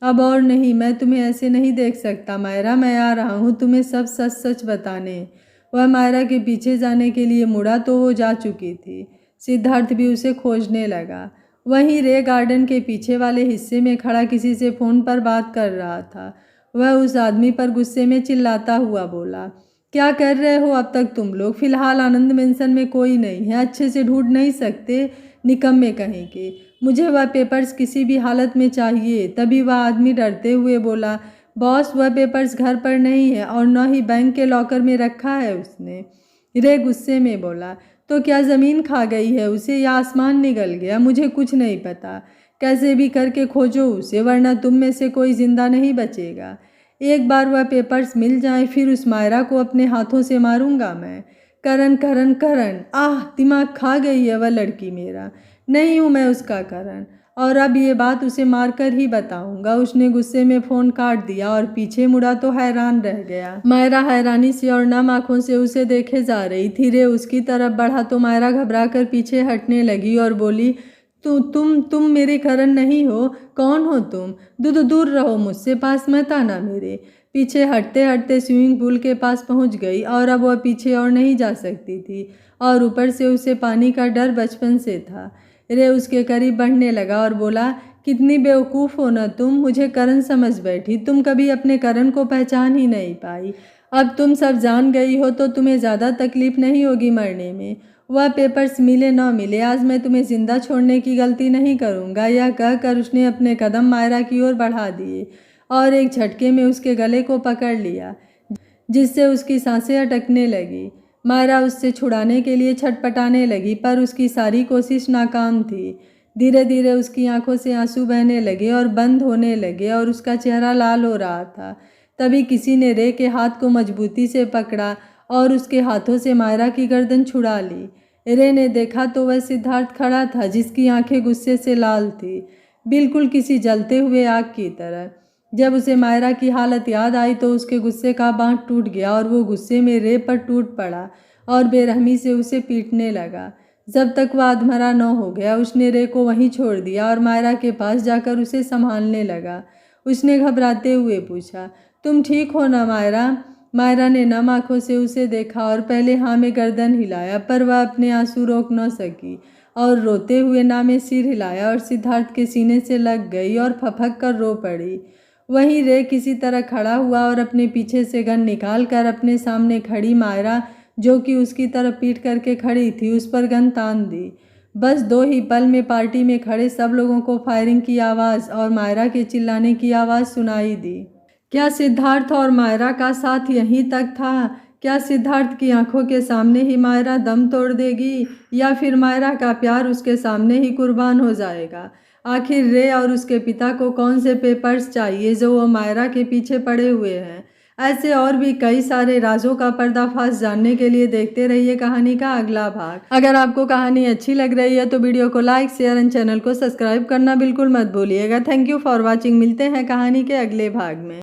अब और नहीं, मैं तुम्हें ऐसे नहीं देख सकता मायरा, मैं आ रहा हूँ तुम्हें सब सच सच बताने। वह मायरा के पीछे जाने के लिए मुड़ा तो वो जा चुकी थी। सिद्धार्थ भी उसे खोजने लगा। वहीं रे गार्डन के पीछे वाले हिस्से में खड़ा किसी से फ़ोन पर बात कर रहा था। वह उस आदमी पर गुस्से में चिल्लाता हुआ बोला, क्या कर रहे हो अब तक तुम लोग? फिलहाल आनंद मेंशन में कोई नहीं है, अच्छे से ढूंढ नहीं सकते? निकम्मे कहीं के। मुझे वह पेपर्स किसी भी हालत में चाहिए। तभी वह आदमी डरते हुए बोला, बॉस, वह पेपर्स घर पर नहीं है और न ही बैंक के लॉकर में रखा है उसने। रे गुस्से में बोला, तो क्या ज़मीन खा गई है उसे या आसमान निगल गया? मुझे कुछ नहीं पता। कैसे भी करके खोजो उसे, वरना तुम में से कोई जिंदा नहीं बचेगा। एक बार वह पेपर्स मिल जाए फिर उस मायरा को अपने हाथों से मारूंगा मैं। करण करण करण, आह, दिमाग खा गई है वह लड़की मेरा। नहीं हूँ मैं उसका करण। और अब ये बात उसे मारकर ही बताऊंगा। उसने गुस्से में फ़ोन काट दिया और पीछे मुड़ा तो हैरान रह गया। मायरा हैरानी से और नम आंखों से उसे देखे जा रही थी। रे उसकी तरफ बढ़ा तो मायरा घबराकर पीछे हटने लगी और बोली, तुम मेरे करण नहीं हो? कौन हो तुम? दूर रहो मुझसे, पास मत आना मेरे। पीछे हटते हटते स्विमिंग पूल के पास पहुंच गई और अब वह पीछे और नहीं जा सकती थी और ऊपर से उसे पानी का डर बचपन से था। रे उसके करीब बढ़ने लगा और बोला, कितनी बेवकूफ़ हो ना तुम, मुझे करण समझ बैठी। तुम कभी अपने करण को पहचान ही नहीं पाई। अब तुम सब जान गई हो तो तुम्हें ज़्यादा तकलीफ नहीं होगी मरने में। वह पेपर्स मिले न मिले, आज मैं तुम्हें जिंदा छोड़ने की गलती नहीं करूँगा। यह कहकर उसने अपने कदम मायरा की ओर बढ़ा दिए और एक झटके में उसके गले को पकड़ लिया, जिससे उसकी सांसें अटकने लगी। मायरा उससे छुड़ाने के लिए छटपटाने लगी, पर उसकी सारी कोशिश नाकाम थी। धीरे धीरे उसकी आंखों से आंसू बहने लगे और बंद होने लगे और उसका चेहरा लाल हो रहा था। तभी किसी ने रे के हाथ को मजबूती से पकड़ा और उसके हाथों से मायरा की गर्दन छुड़ा ली। रे ने देखा तो वह सिद्धार्थ खड़ा था, जिसकी आंखें गुस्से से लाल थी, बिल्कुल किसी जलते हुए आग की तरह। जब उसे मायरा की हालत याद आई तो उसके गुस्से का बांध टूट गया और वो गुस्से में रे पर टूट पड़ा और बेरहमी से उसे पीटने लगा। जब तक वह अधमरा न हो गया, उसने रे को वहीं छोड़ दिया और मायरा के पास जाकर उसे संभालने लगा। उसने घबराते हुए पूछा, तुम ठीक हो ना मायरा? मायरा ने नम आंखों से उसे देखा और पहले हाँ में गर्दन हिलाया, पर वह अपने आंसू रोक न सकी और रोते हुए ना में सिर हिलाया और सिद्धार्थ के सीने से लग गई और फपक कर रो पड़ी। वहीं रे किसी तरह खड़ा हुआ और अपने पीछे से गन निकाल कर अपने सामने खड़ी मायरा, जो कि उसकी तरफ पीठ करके खड़ी थी, उस पर गन तान दी। बस 2 ही पल में पार्टी में खड़े सब लोगों को फायरिंग की आवाज़ और मायरा के चिल्लाने की आवाज़ सुनाई दी। क्या सिद्धार्थ और मायरा का साथ यहीं तक था? क्या सिद्धार्थ की आंखों के सामने ही मायरा दम तोड़ देगी या फिर मायरा का प्यार उसके सामने ही कुर्बान हो जाएगा? आखिर रे और उसके पिता को कौन से पेपर्स चाहिए जो वो मायरा के पीछे पड़े हुए हैं? ऐसे और भी कई सारे राजों का पर्दाफाश जानने के लिए देखते रहिए कहानी का अगला भाग। अगर आपको कहानी अच्छी लग रही है तो वीडियो को लाइक, शेयर एंड चैनल को सब्सक्राइब करना बिल्कुल मत भूलिएगा। Thank you for watching. मिलते हैं कहानी के अगले भाग में।